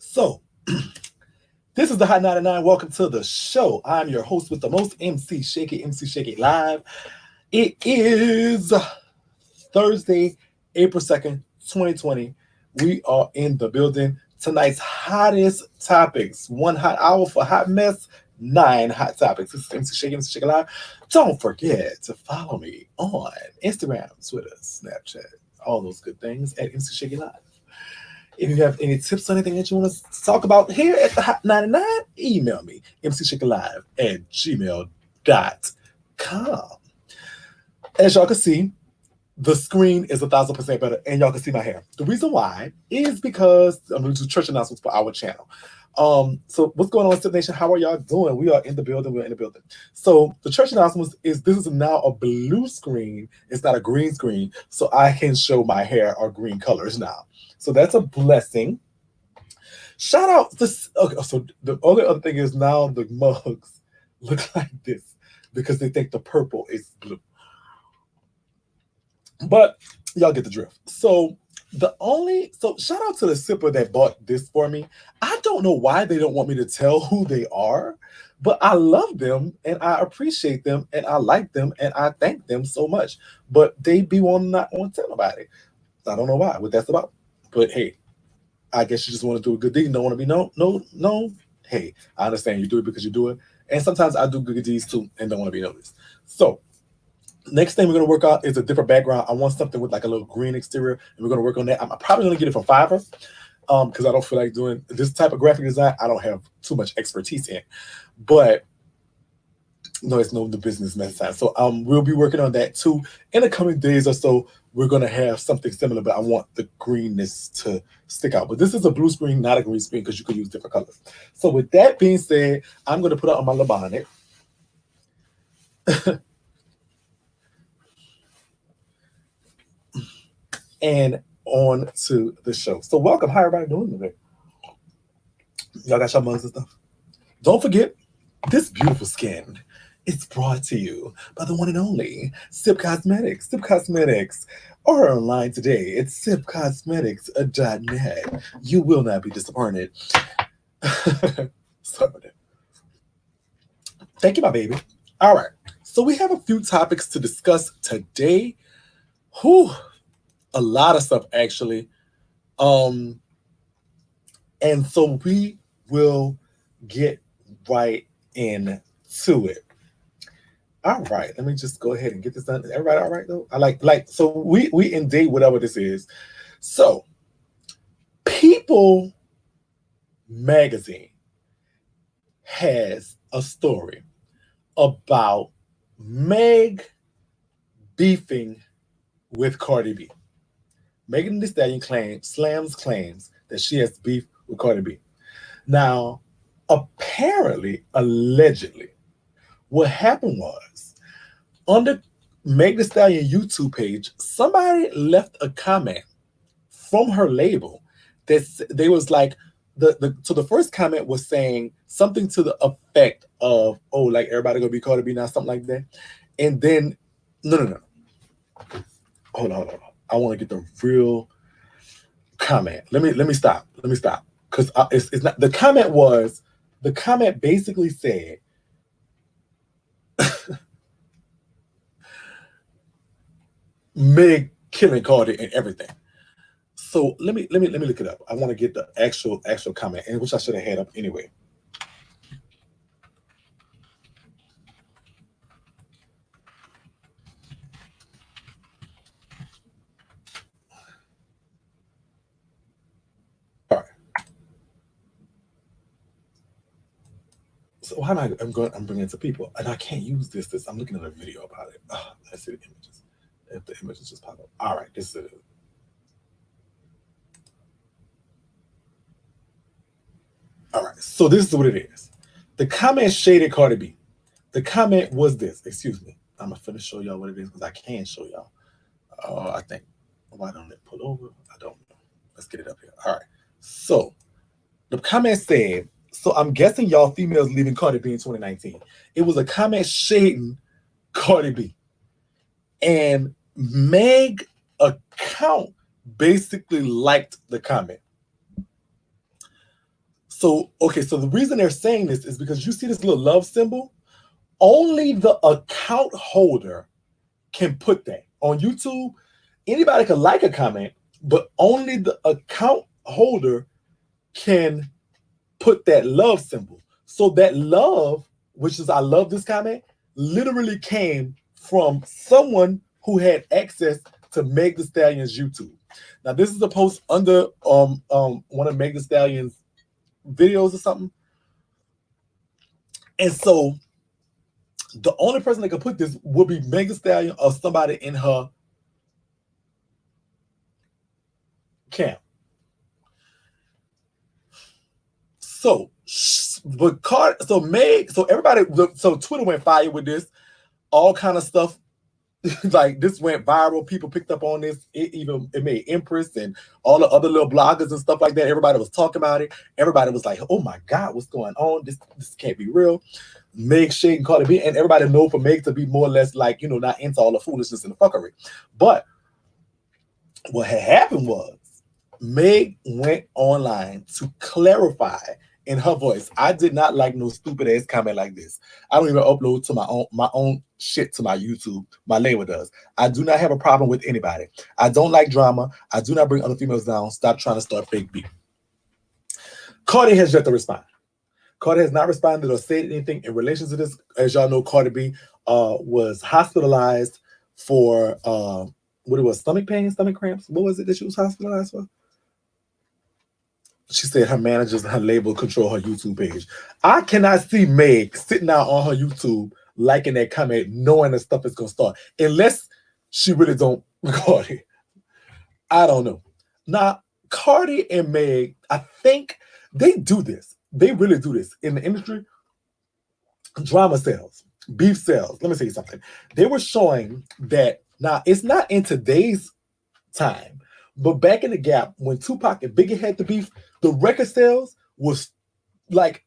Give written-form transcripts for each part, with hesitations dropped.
So, this is the Hot 99. Welcome to the show. I'm your host with the most, MC Shakie, MC Shakie Live. It is Thursday, April 2nd, 2020. We are in the building. Tonight's hottest topics. 1 hot hour for hot mess, 9 hot topics. This is MC Shakie, MC Shakie Live. Don't forget to follow me on Instagram, Twitter, Snapchat, all those good things at MC Shakie Live. If you have any tips or anything that you want us to talk about here at the Hot 99, email me, mcshakielive@gmail.com. As y'all can see, the screen is 1,000% better, and y'all can see my hair. The reason why is because I'm going to do church announcements for our channel. So what's going on, Sip Nation? How are y'all doing? We are in the building. We're in the building. So the church announcements is this is now a blue screen. It's not a green screen, so I can show my hair or green colors now. So that's a blessing. Shout out this. Okay, so the only other thing is now the mugs look like this because they think the purple is blue. But y'all get the drift. So shout out to the sipper that bought this for me. I don't know why they don't want me to tell who they are, but I love them and I appreciate them and I like them and I thank them so much. But they be not want to tell nobody. I don't know why, what that's about. But hey, I guess you just want to do a good deed and don't want to be known. No. Hey, I understand you do it because you do it. And sometimes I do good deeds too and don't want to be noticed. So next thing we're going to work out is a different background. I want something with like a little green exterior, and we're going to work on that. I'm probably going to get it from Fiverr because I don't feel like doing this type of graphic design. I don't have too much expertise in. But no, it's no the business method. So we'll be working on that too. In the coming days or so, we're going to have something similar, but I want the greenness to stick out. But this is a blue screen, not a green screen, because you can use different colors. So with that being said, I'm going to put on my little bonnet. And on to the show. So welcome. How everybody doing today? Y'all got your mugs and stuff? Don't forget, this beautiful skin is brought to you by the one and only Sip Cosmetics. Sip Cosmetics are online today at sipcosmetics.net. You will not be disappointed. Sorry about that. Thank you, my baby. All right. So we have a few topics to discuss today. A lot of stuff, actually. And so we will get right into it. All right, let me just go ahead and get this done. Everybody all right, though? I like so we in date, whatever this is. So, People magazine has a story about Meg beefing with Cardi B. Megan Thee Stallion claims that she has beef with Cardi B. Now, apparently, allegedly, what happened was, on the Megan Thee Stallion YouTube page, somebody left a comment from her label that they was like, so the first comment was saying something to the effect of, oh, like everybody gonna be Cardi B now, something like that. And then, no. Hold on. I want to get the real comment. Let me stop. Because it's not, the comment basically said, Meg killing Cardi and everything. So let me look it up. I want to get the actual comment, and which I should have had up anyway. All right. So how am I'm bringing it to people, and I can't use this. I'm looking at a video about it. Let's see the images. If the images just pop up. All right, this is it. All right, so this is what it is. The comment shaded Cardi B. The comment was this. Excuse me. I'm gonna finish show y'all what it is because I can show y'all. I think. Why don't it pull over? I don't know. Let's get it up here. All right. So the comment said, so I'm guessing y'all females leaving Cardi B in 2019. It was a comment shading Cardi B. And Meg account basically liked the comment. So, okay, so the reason they're saying this is because you see this little love symbol. Only the account holder can put that on YouTube. Anybody can like a comment, but only the account holder can put that love symbol. So that love, which is I love this comment, literally came from someone who had access to Meg Thee Stallion's YouTube. Now this is a post under one of Meg Thee Stallion's videos or something. And so the only person that could put this would be Meg Thee Stallion or somebody in her camp. So, but so Meg, so everybody, so Twitter went fire with this, all kind of stuff. Like this went viral. People picked up on this. It made Empress and all the other little bloggers and stuff like that. Everybody was talking about it. Everybody was like, "Oh my God, what's going on? This can't be real." Meg shade and Cardi B, and everybody know for Meg to be more or less like, you know, not into all the foolishness and the fuckery. But what had happened was Meg went online to clarify in her voice. I did not like no stupid ass comment like this. I don't even upload to my own shit to my YouTube. My label does. I do not have a problem with anybody. I don't like drama. I do not bring other females down. Stop trying to start fake beef. Cardi has yet to respond. Cardi has not responded or said anything in relation to this. As y'all know, Cardi B was hospitalized for what it was, stomach pain, stomach cramps. What was it that she was hospitalized for? She said her managers and her label control her YouTube page. I cannot see Meg sitting out on her YouTube liking that comment, knowing that stuff is gonna start, unless she really don't record it. I don't know. Now, Cardi and Meg, I think they do this. They really do this in the industry. Drama sells, beef sells. Let me tell you something. They were showing that now it's not in today's time, but back in the gap when Tupac and Biggie had the beef, the record sales was like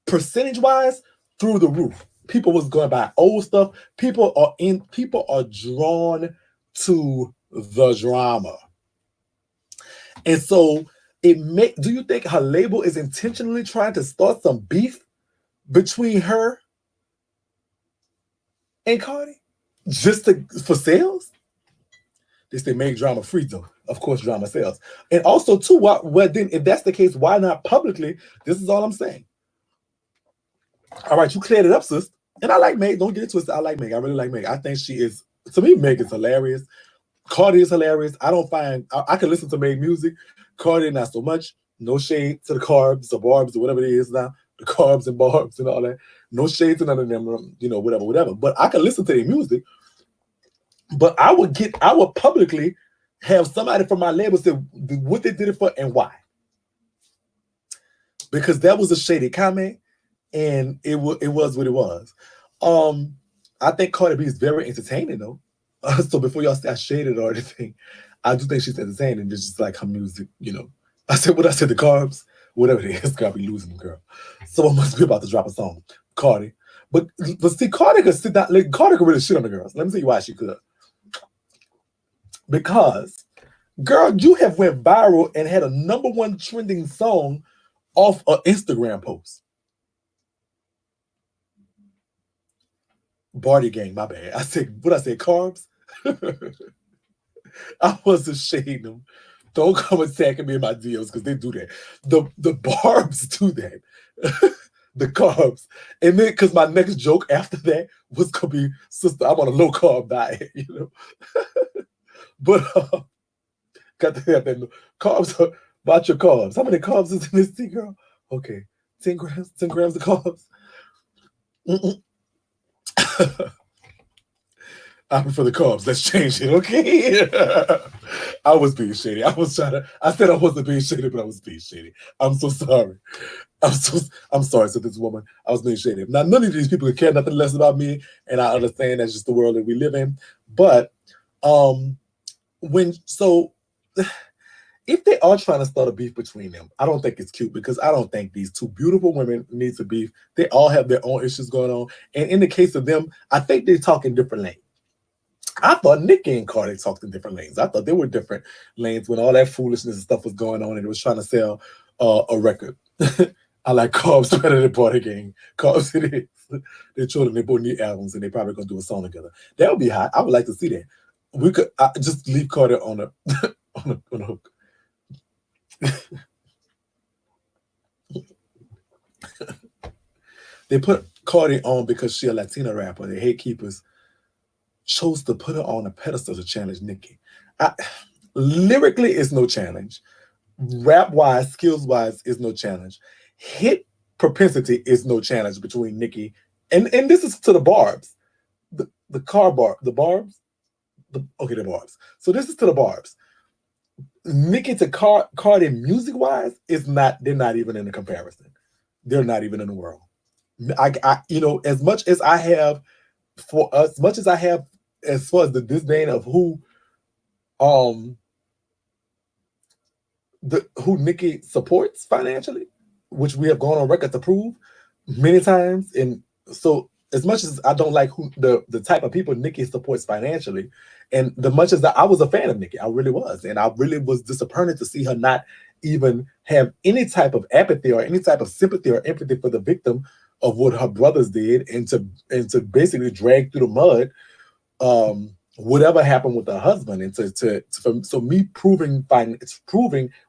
percentage-wise through the roof. People was going to buy old stuff. People are drawn to the drama. And so do you think her label is intentionally trying to start some beef between her and Cardi? Just for sales? They make drama free though. Of course, drama sells. And also, too, well, then if that's the case, why not publicly? This is all I'm saying. All right, you cleared it up, sis. And I like Meg. Don't get it twisted. I like Meg. I really like Meg. I think she is, to me, Meg is hilarious. Cardi is hilarious. I can listen to Meg music. Cardi, not so much. No shade to the carbs or barbs or whatever it is now. The carbs and barbs and all that. No shade to none of them, you know, whatever. But I can listen to their music. But I would publicly have somebody from my label say what they did it for and why. Because that was a shady comment, and it was what it was. I think Cardi B is very entertaining though. So before y'all say I shaded or anything, I do think she's entertaining. It's just like her music, you know. I said the carbs, whatever it is, gotta be losing them, girl. Someone must be about to drop a song, Cardi. But see, Cardi could sit down. Like, Cardi could really shit on the girls. Let me tell you why she could. Because, girl, you have went viral and had a #1 trending song off an Instagram post. Barty gang, my bad. I said carbs? I wasn't shading them. Don't come attacking me in my DMs because they do that. The barbs do that. The carbs. And then because my next joke after that was gonna be, sister, I'm on a low carb diet, you know. But got to have that carbs. About your carbs. How many carbs is in this tea, girl? Okay, 10 grams of carbs. I prefer the carbs. Let's change it, okay? I was being shady. I said I wasn't being shady, but I was being shady. I'm so sorry. I'm sorry to this woman. I was being shady. Now, none of these people care nothing less about me, and I understand that's just the world that we live in. But if they are trying to start a beef between them, I don't think it's cute because I don't think these two beautiful women need to beef. They all have their own issues going on. And in the case of them, I think they talk in different lanes. I thought Nicki and Cardi talked in different lanes. I thought they were different lanes when all that foolishness and stuff was going on and it was trying to sell a record. I like Cobbs better than Party Gang. Cobbs it is. They're children, they both need albums and they probably gonna do a song together. That would be hot. I would like to see that. We could just leave Carter on a on a hook. They put Cardi on because she a Latina rapper. The Gatekeepers chose to put her on a pedestal to challenge Nicki. Lyrically, it's no challenge. Rap wise, skills wise, is no challenge. Hit propensity is no challenge between Nicki and this is to the barbs, the car bar, the barbs, the barbs. So this is to the barbs. Nicki to Cardi music wise is not. They're not even in a comparison. They're not even in the world. I as much as I have as far as the disdain of who Nicki supports financially, which we have gone on record to prove many times. And so as much as I don't like who the type of people Nicki supports financially, and the much as I was a fan of Nicki, I really was. And I really was disappointed to see her not even have any type of apathy or any type of sympathy or empathy for the victim of what her brothers did, and to basically drag through the mud whatever happened with her husband, and so me proving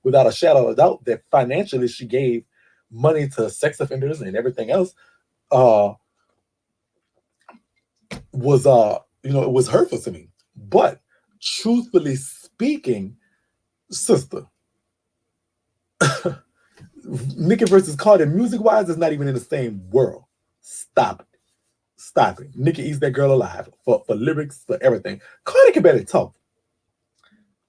without a shadow of a doubt that financially she gave money to sex offenders and everything else was it was hurtful to me. But truthfully speaking, sister, Nicki versus Cardi music wise is not even in the same world. Stop it. Stop it. Nicki eats that girl alive for lyrics, for everything. Cardi can barely talk.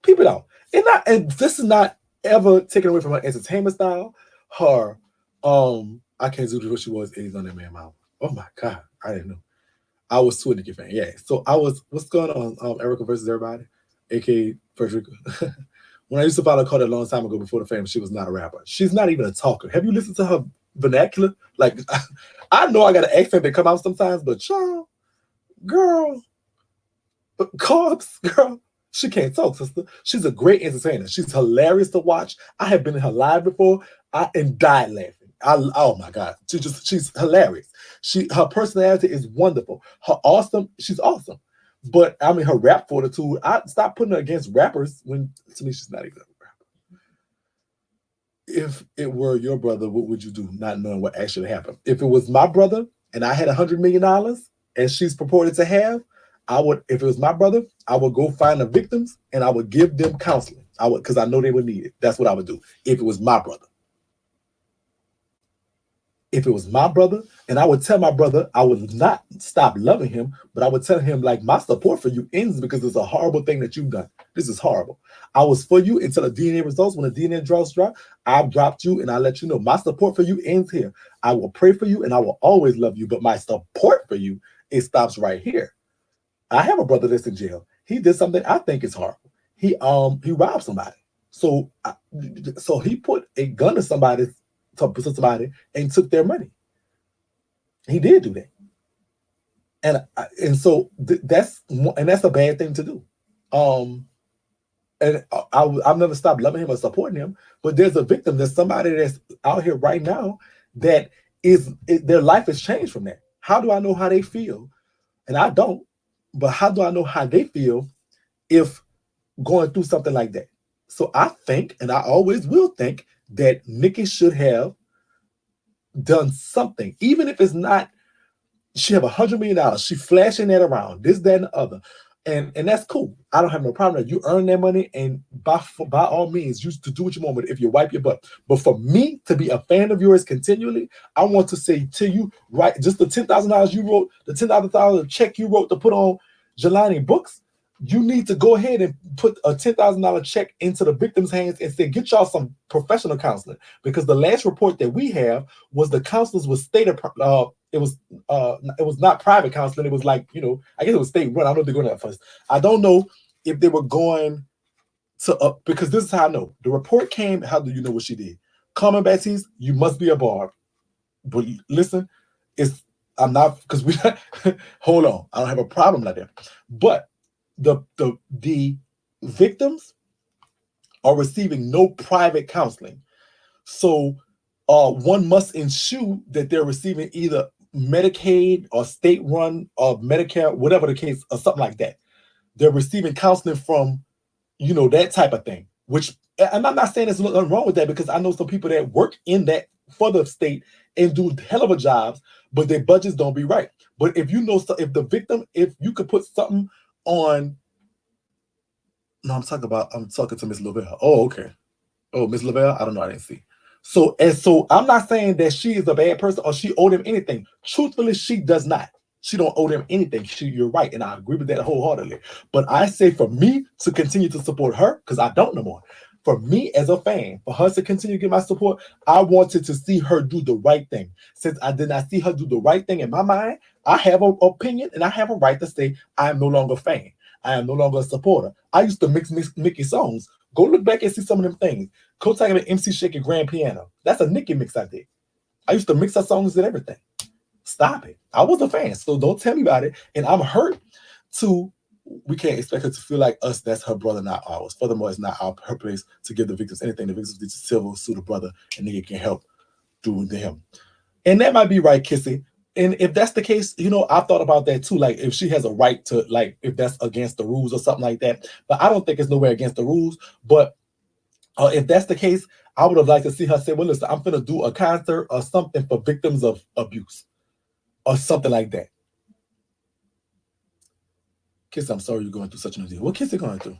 People out. And this is not ever taken away from her entertainment style. Her I can't do what she was 80s on that man mouth. Oh my God. I didn't know. I was too a Nicki fan. Yeah. So what's going on? Erica versus everybody, aka Puerto Rico. When I used to follow Cardi a long time ago before the fame, she was not a rapper. She's not even a talker. Have you listened to her vernacular? Like, I know I got an accent that come out sometimes, but child, girl, Cobbs, girl, she can't talk, sister. She's a great entertainer. She's hilarious to watch. I have been in her live before and died laughing. Oh my God, she's hilarious. Her personality is wonderful. She's awesome. But I mean, her rap fortitude, I stopped putting her against rappers when to me she's not even a rapper. If it were your brother, what would you do, not knowing what actually happened? If it was my brother and I had $100 million and she's purported to have, if it was my brother, I would go find the victims and I would give them counseling. Because I know they would need it. That's what I would do if it was my brother. If it was my brother, and I would tell my brother I would not stop loving him, but I would tell him, like, my support for you ends because it's a horrible thing that you've done. This is horrible. I was for you until the DNA results. When the DNA results drop, I've dropped you and I let you know my support for you ends here. I will pray for you and I will always love you, but my support for you, it stops right here. I have a brother that's in jail. He did something I think is horrible. He robbed somebody. So he put a gun to somebody and took their money. He did do that, and so that's a bad thing to do. And I've never stopped loving him or supporting him. But there's a victim. There's somebody that's out here right now that their life has changed from that. How do I know how they feel? And I don't. But how do I know how they feel if going through something like that? So I think, and I always will think, that Nicki should have done something, even if it's not. She have $100 million. She flashing that around, this, that, and the other, and that's cool. I don't have no problem that you earn that money, and by all means, you to do what you want with it if you wipe your butt. But for me to be a fan of yours continually, I want to say to you, right, just the $10,000 you wrote, the $10,000 check you wrote to put on Jelani books. You need to go ahead and put a $10,000 check into the victim's hands and say, get y'all some professional counseling. Because the last report that we have was the counselors was stated it was not private counseling. It was like, I guess it was state run. I don't know if they're going to that first. I don't know if they were going to because this is how I know. The report came. How do you know what she did? Carmen Baptiste, you must be a barb. But listen, I'm not, because we hold on. I don't have a problem like that. But the victims are receiving no private counseling. So one must ensure that they're receiving either Medicaid or state-run or Medicare, whatever the case, or something like that. They're receiving counseling from, that type of thing. Which, and I'm not saying there's nothing wrong with that, because I know some people that work in that for the state and do hell of a jobs, but their budgets don't be right. But if if the victim, if you could put something on, no, I'm talking to Miss Lavelle. Oh, okay. Oh, Miss Lavelle, I don't know, I didn't see. So I'm not saying that she is a bad person or she owed him anything. Truthfully, she does not. She don't owe them anything. You're right, and I agree with that wholeheartedly. But I say for me to continue to support her, because I don't no more. For me as a fan, for her to continue to get my support, I wanted to see her do the right thing. Since I did not see her do the right thing in my mind, I have an opinion and I have a right to say I am no longer a fan. I am no longer a supporter. I used to mix Nicki songs. Go look back and see some of them things. Go talking about MC Shakie Grand Piano. That's a Nicki mix I did. I used to mix her songs and everything. Stop it. I was a fan, so don't tell me about it. And I'm hurt too. We can't expect her to feel like us. That's her brother, not ours. Furthermore, it's not her place to give the victims anything. The victims need to civil sue the brother, and nigga can help do to him. And that might be right, Kissy. And if that's the case, I've thought about that too. Like, if she has a right to, like, if that's against the rules or something like that. But I don't think it's nowhere against the rules. But if that's the case, I would have liked to see her say, well, listen, I'm going to do a concert or something for victims of abuse or something like that. Kiss, I'm sorry you're going through such an ordeal. What Kiss is going through?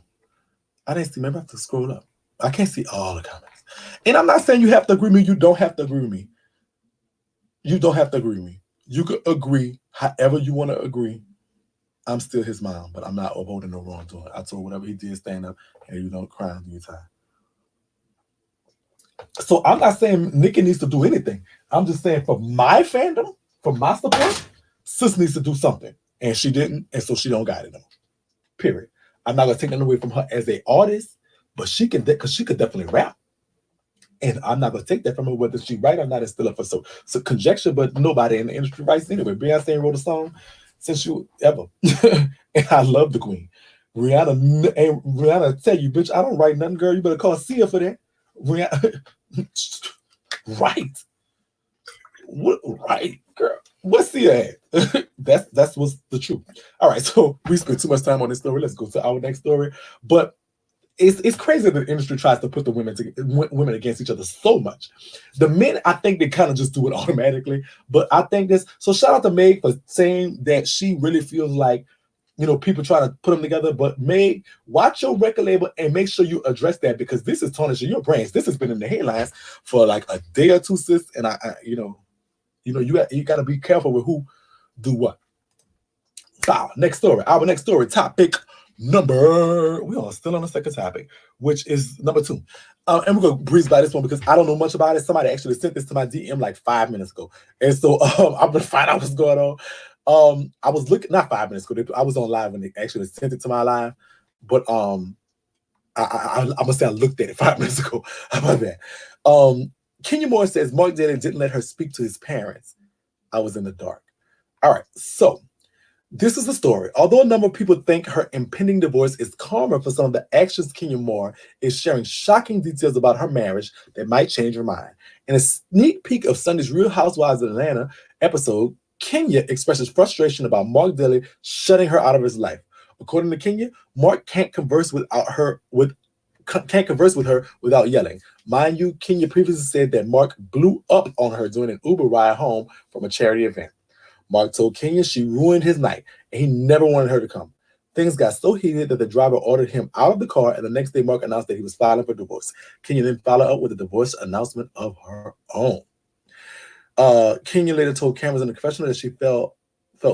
I didn't see. Maybe I have to scroll up. I can't see all the comments. And I'm not saying you have to agree with me. You don't have to agree with me. You don't have to agree with me. You could agree however you want to agree. I'm still his mom, but I'm not upholding no wrongdoing. I told whatever he did, stand up, and you don't cry under your time. So I'm not saying Nicki needs to do anything. I'm just saying for my fandom, for my support, sis needs to do something. And she didn't, and so she don't got it no. Period. I'm not gonna take nothing away from her as an artist, but she can, because she could definitely rap. And I'm not gonna take that from her, whether she right or not is still up for so conjecture, but nobody in the industry writes anyway. Beyonce wrote a song since you ever. And I love the queen. Rihanna tell you, bitch, I don't write nothing, girl. You better call Sia for that. Rihanna, right. What right, girl? What's Sia at? That's what's the truth. All right, so we spent too much time on this story. Let's go to our next story. But it's crazy that the industry tries to put the women against each other so much. The men, I think they kind of just do it automatically. But I think this. So shout out to Meg for saying that she really feels like, people try to put them together. But Meg, watch your record label and make sure you address that, because this is tarnishing your brands. This has been in the headlines for like a day or two, sis. And you got to be careful with who do what. Our next story, topic number, we are still on the second topic, which is number 2. And we're going to breeze by this one because I don't know much about it. Somebody actually sent this to my DM like 5 minutes ago. And so I'm going to find out what's going on. I was looking, not 5 minutes ago, I was on live when they actually sent it to my live. But I'm going to say I looked at it 5 minutes ago. How about that? Kenya Moore says Mark Diddy didn't let her speak to his parents. I was in the dark. All right, so this is the story. Although a number of people think her impending divorce is karma for some of the actions Kenya Moore is sharing shocking details about her marriage that might change her mind. In a sneak peek of Sunday's Real Housewives of Atlanta episode, Kenya expresses frustration about Mark Diddy shutting her out of his life. According to Kenya, Mark can't converse with her without yelling. Mind you, Kenya previously said that Mark blew up on her during an Uber ride home from a charity event. Mark told Kenya she ruined his night and he never wanted her to come. Things got so heated that the driver ordered him out of the car, and the next day Mark announced that he was filing for divorce. Kenya then followed up with a divorce announcement of her own. Kenya later told cameras in the confessional that she felt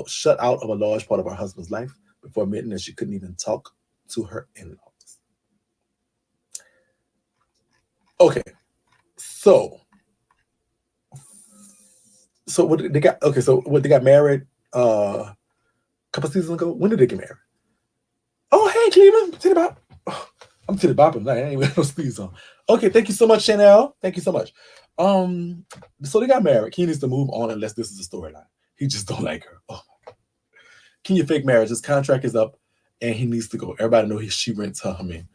shut out of a large part of her husband's life before admitting that she couldn't even talk to her in-laws. Okay, so what they got? Okay, so what they got married a couple seasons ago. When did they get married? Oh, hey, Cleveland, titty bop. Oh, I'm titty bopping. I ain't with no sleeves on. Okay, thank you so much, Chanel. Thank you so much. So they got married. He needs to move on unless this is a storyline. He just don't like her. Oh my God. Kenya fake marriage. His contract is up, and he needs to go. Everybody know she rents her man.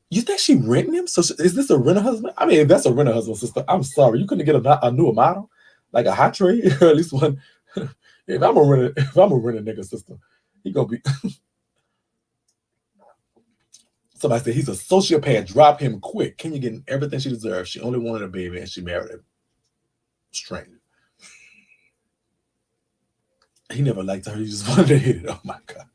You think she renting him? So is this a renter husband? I mean, if that's a renter husband, sister, I'm sorry. You couldn't get a newer model, like a hot trade, or at least one. If I'm a renter nigga, sister, he gonna be. Somebody said he's a sociopath. Drop him quick. Can you get everything she deserves? She only wanted a baby and she married a stranger. He never liked her. He just wanted to hit it. Oh my god.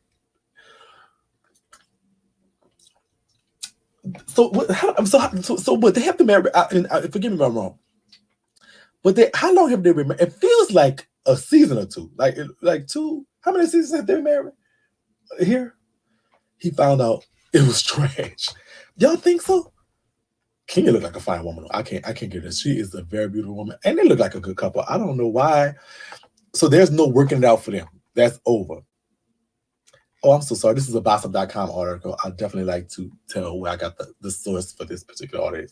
So but they have to marry. Forgive me if I'm wrong. But how long have they been married? It feels like a season or two. Like two. How many seasons have they been married? Here, he found out it was trash. Y'all think so? Kenya look like a fine woman. I can't get this. She is a very beautiful woman, and they look like a good couple. I don't know why. So there's no working it out for them. That's over. Oh, I'm so sorry. This is a Bossip.com article. I'd definitely like to tell where I got the source for this particular article.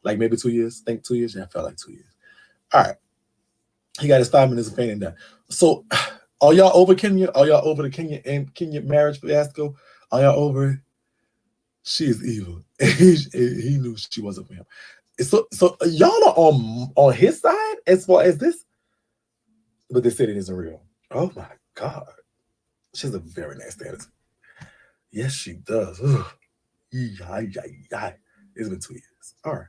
Like maybe 2 years. Think 2 years? Yeah, I felt like 2 years. All right. He got his 5 minutes of painting done. So are y'all over Kenya? Are y'all over the Kenya marriage fiasco? Are y'all over it? She is evil. He knew she wasn't for him. So y'all are on his side as far as this? But they said it isn't real. Oh my God. She's a very nasty attitude. Yes, she does. It's been 2 years. All right.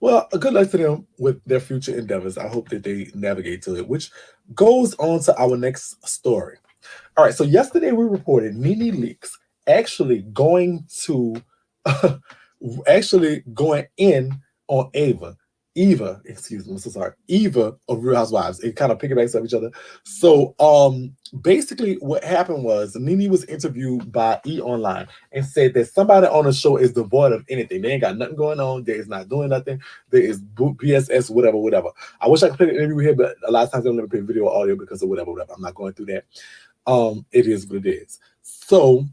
Well, good luck to them with their future endeavors. I hope that they navigate to it, which goes on to our next story. All right. So yesterday we reported NeNe Leakes actually going in on Eva, excuse me, I'm so sorry, Eva of Real Housewives. It kind of piggybacks off each other. So basically what happened was NeNe was interviewed by E! Online and said that somebody on the show is devoid of anything. They ain't got nothing going on. They is not doing nothing. There is BSS, whatever. I wish I could play the interview here, but a lot of times they don't never play video or audio because of whatever. I'm not going through that. It is what it is. So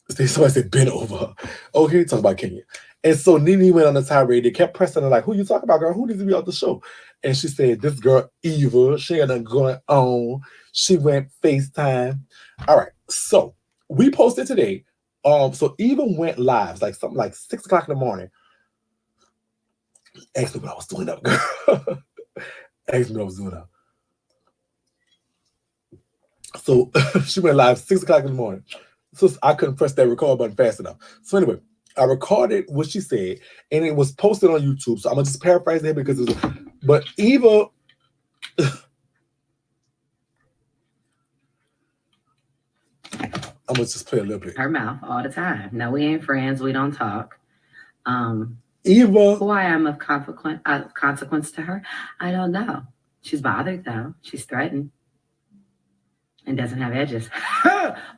somebody said bend over. Okay, talk about Kenya. And so NeNe went on the tirade. They kept pressing her like, who you talking about, girl? Who needs to be off the show? And she said, this girl, Eva, she ain't nothing going on. She went FaceTime. All right. So we posted today. So Eva went live, like something like 6 o'clock in the morning. Asked me what I was doing up, girl. Asked me what I was doing up. So she went live 6 o'clock in the morning. So I couldn't press that record button fast enough. So anyway, I recorded what she said, and it was posted on YouTube. So I'm gonna just paraphrase it because it was. But Eva, I'm gonna just play a little bit. Her mouth all the time. No, we ain't friends. We don't talk. Eva, who I am of consequence to her, I don't know. She's bothered though. She's threatened. And doesn't have edges.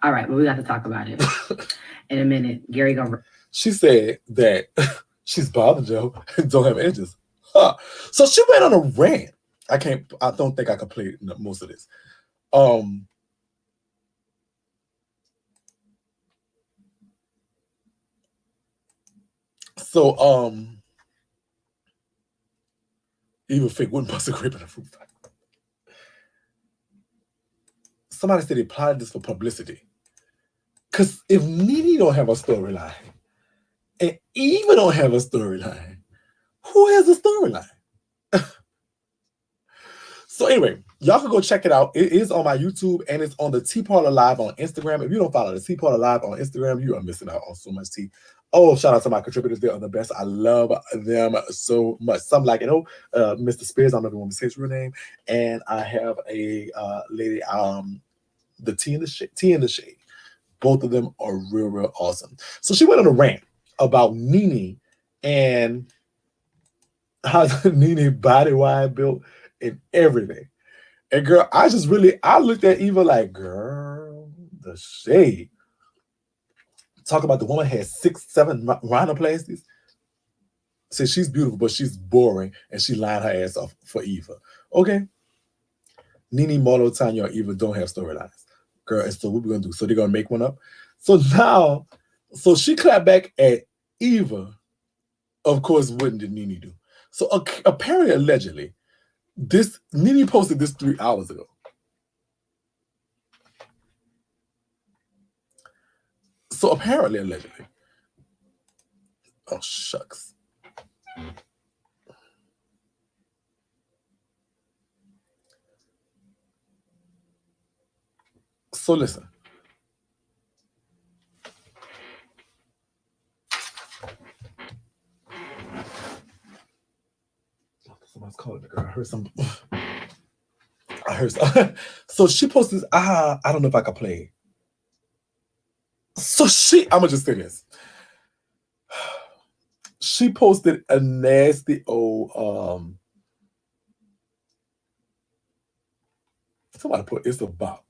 All right, well, we got to talk about it in a minute. Gary go. She said that she's bothered, Joe, and don't have edges. Huh. So she went on a rant. I don't think I can play most of this. So even fake wouldn't bust a grape in a fruit fight. Somebody said they plotted this for publicity. Because if NeNe don't have a storyline, and Eva don't have a storyline, who has a storyline? So anyway, y'all can go check it out. It is on my YouTube, and it's on the Tea Parlor Live on Instagram. If you don't follow the Tea Parlor Live on Instagram, you are missing out on so much tea. Oh, shout out to my contributors. They are the best. I love them so much. Some like, Mr. Spears, I don't know if you want to say his real name. And I have a lady, the Tea in the Shade. Both of them are real awesome. So she went on a rant about NeNe and how NeNe body wide built and everything. And girl, I looked at Eva like, girl, the shade. Talk about the woman had 6, 7 rhinoplasties. Said she's beautiful, but she's boring, and she lined her ass off for Eva. Okay. NeNe, Marlo, Tanya, or Eva don't have storylines. Girl, and so what we're gonna do? So they're gonna make one up. So now, she clapped back at Eva. Of course, what did NeNe do? So apparently, allegedly, NeNe posted this 3 hours ago. So apparently, allegedly, Oh, shucks. So listen. Somebody's calling the girl. I heard some. I heard some. So she posted. I don't know if I can play. So I'm gonna just say this. She posted a nasty old. Somebody put it's about.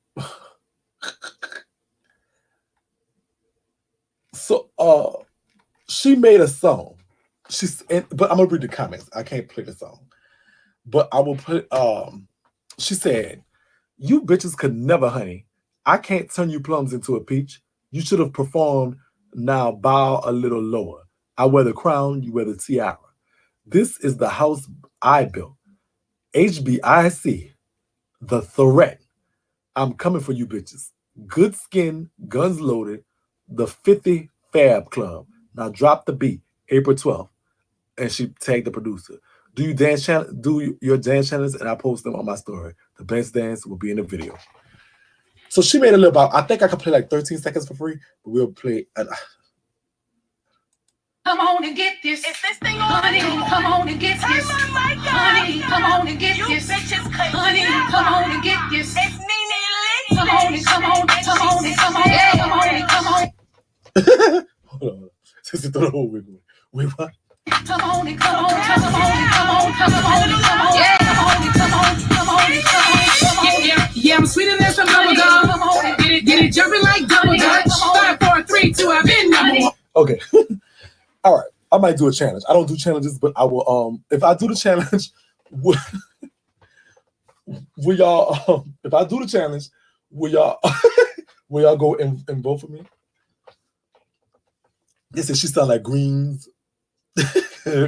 So she made a song. But I'm gonna read the comments. I can't play the song. But I will put she said, "You bitches could never, honey. I can't turn you plums into a peach. You should have performed. Now bow a little lower. I wear the crown, you wear the tiara. This is the house I built. HBIC, the threat. I'm coming for you bitches. Good skin, guns loaded, the 50 Fab Club. Now drop the beat, April 12th." And she tagged the producer. Do your dance channels, and I post them on my story. The best dance will be in the video. So she made a little about. I think I could play like 13 seconds for free, but we'll play. Come on and get this. Is this thing on? Honey, come on and get this. Honey, come on and get this. Honey, come on and get this. It's NeNe. Come on and come on and come on and come on and come on and come on. Hold on. Sister, throw the whole wig away. Wait, what? Come on and come on, come on and come on, come on and come on, yeah, come on and come on, come on and come on, come on. Yeah, I'm sweeter than some bubble gum. Get it jumping like double dutch. 5, 4, 3, 2, I've been number one. Okay. All right. I might do a challenge. I don't do challenges, but I will. If I do the challenge, will y'all? If I do the challenge, will y'all? Will y'all go and vote for me? They said she sound like greens.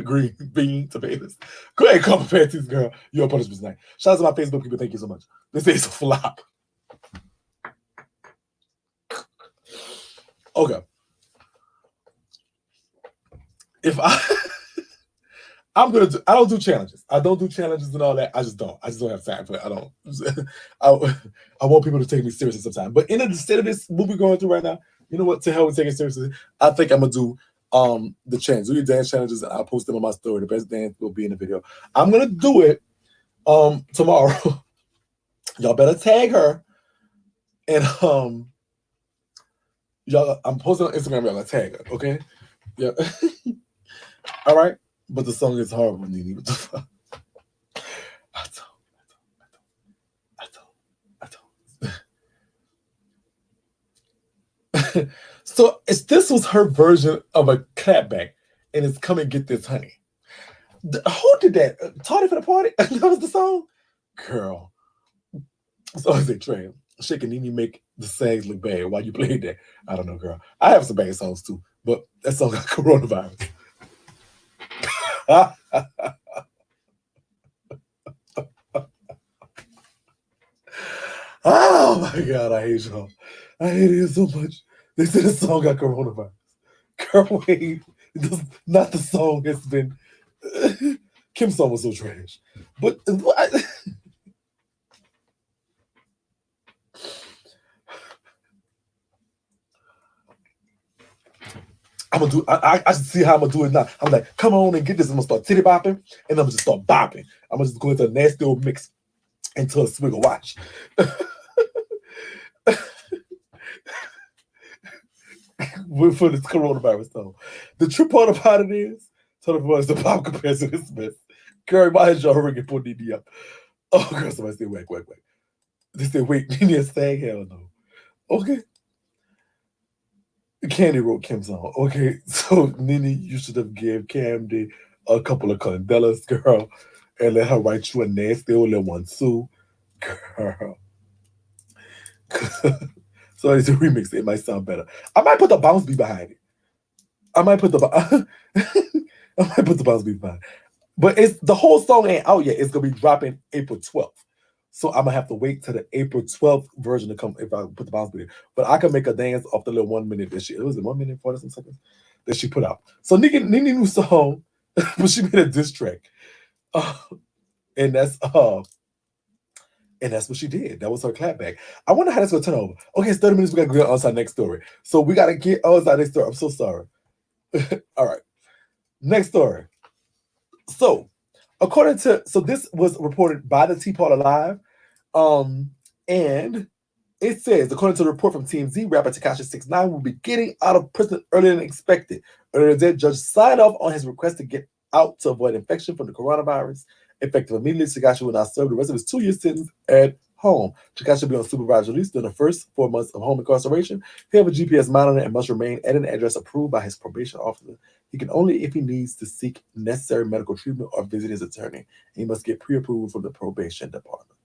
Green bean tomatoes. Go ahead, come panties, girl. Your punishment's night. Shout out to my Facebook people. Thank you so much. They say it's a flop. Okay. If I don't do challenges. I don't do challenges and all that. I just don't have time for it. I don't. I want people to take me seriously sometimes. But instead of this, what we're going through right now, you know what? To hell with taking it seriously. I think I'm gonna do the challenge. Do your dance challenges, and I'll post them on my story. The best dance will be in the video. I'm gonna do it tomorrow. Y'all better tag her. And y'all, I'm posting on Instagram, y'all gotta tag her, okay? Yeah. All right. But the song is horrible, NeNe. What the fuck? I told. So this was her version of a clapback, and it's "Come and Get This, Honey." Who did that? Tardy for the Party? That was the song? Girl. So I say, Trey, shaking NeNe make the sags look bad. Why you played that? I don't know, girl. I have some bad songs too, but that song got coronavirus. Oh my God, I hate y'all. I hate it so much. They said the song got coronavirus. Girl, wait. Not the song. It's been... Kim's song was so trash. But... I'm gonna do. I see how I'm gonna do it now. I'm like, come on and get this. I'm gonna start titty bopping, and I'm gonna just start bopping. I'm gonna just go into a nasty old mix until a swiggle. Watch. For this coronavirus though, the trip part about it is, tell everyone the pop compared to this mess. Girl, my head y'all ringing for NeNe up. Oh, girl, somebody say wait. They say wait, NeNe a stag? Hell no. Okay. Candy wrote Kim's song. Okay, so NeNe, you should have gave Candy a couple of candelas, girl, and let her write you a nasty old little one too, girl. So it's a remix. It might sound better. I might put the bounce beat behind it. I might put the bounce beat behind it. But the whole song ain't out yet. It's gonna be dropping April 12th. So I'm gonna have to wait till the April 12th version to come if I put the bounce beat in. But I can make a dance off the little 1 minute. It was 1 minute 40 some seconds. that she put out. So NeNe new song, but she made a diss track. Uh, and that's what she did. That was her clapback. I wonder how that's gonna turn over. Okay, it's 30 minutes. We gotta get on to our next story. So we gotta get on to our next story. I'm so sorry. All right. Next story. So this was reported by the Teapot Alive. And it says, according to the report from TMZ, rapper Tekashi 6ix9ine will be getting out of prison earlier than expected. Earlier today, judge signed off on his request to get out to avoid infection from the coronavirus. Effective immediately, Tekashi will now serve the rest of his 2-year sentence at home. Tekashi will be on supervised release during the first 4 months of home incarceration. He'll have a GPS monitor and must remain at an address approved by his probation officer. He can only if he needs to seek necessary medical treatment or visit his attorney. He must get pre-approval from the probation department.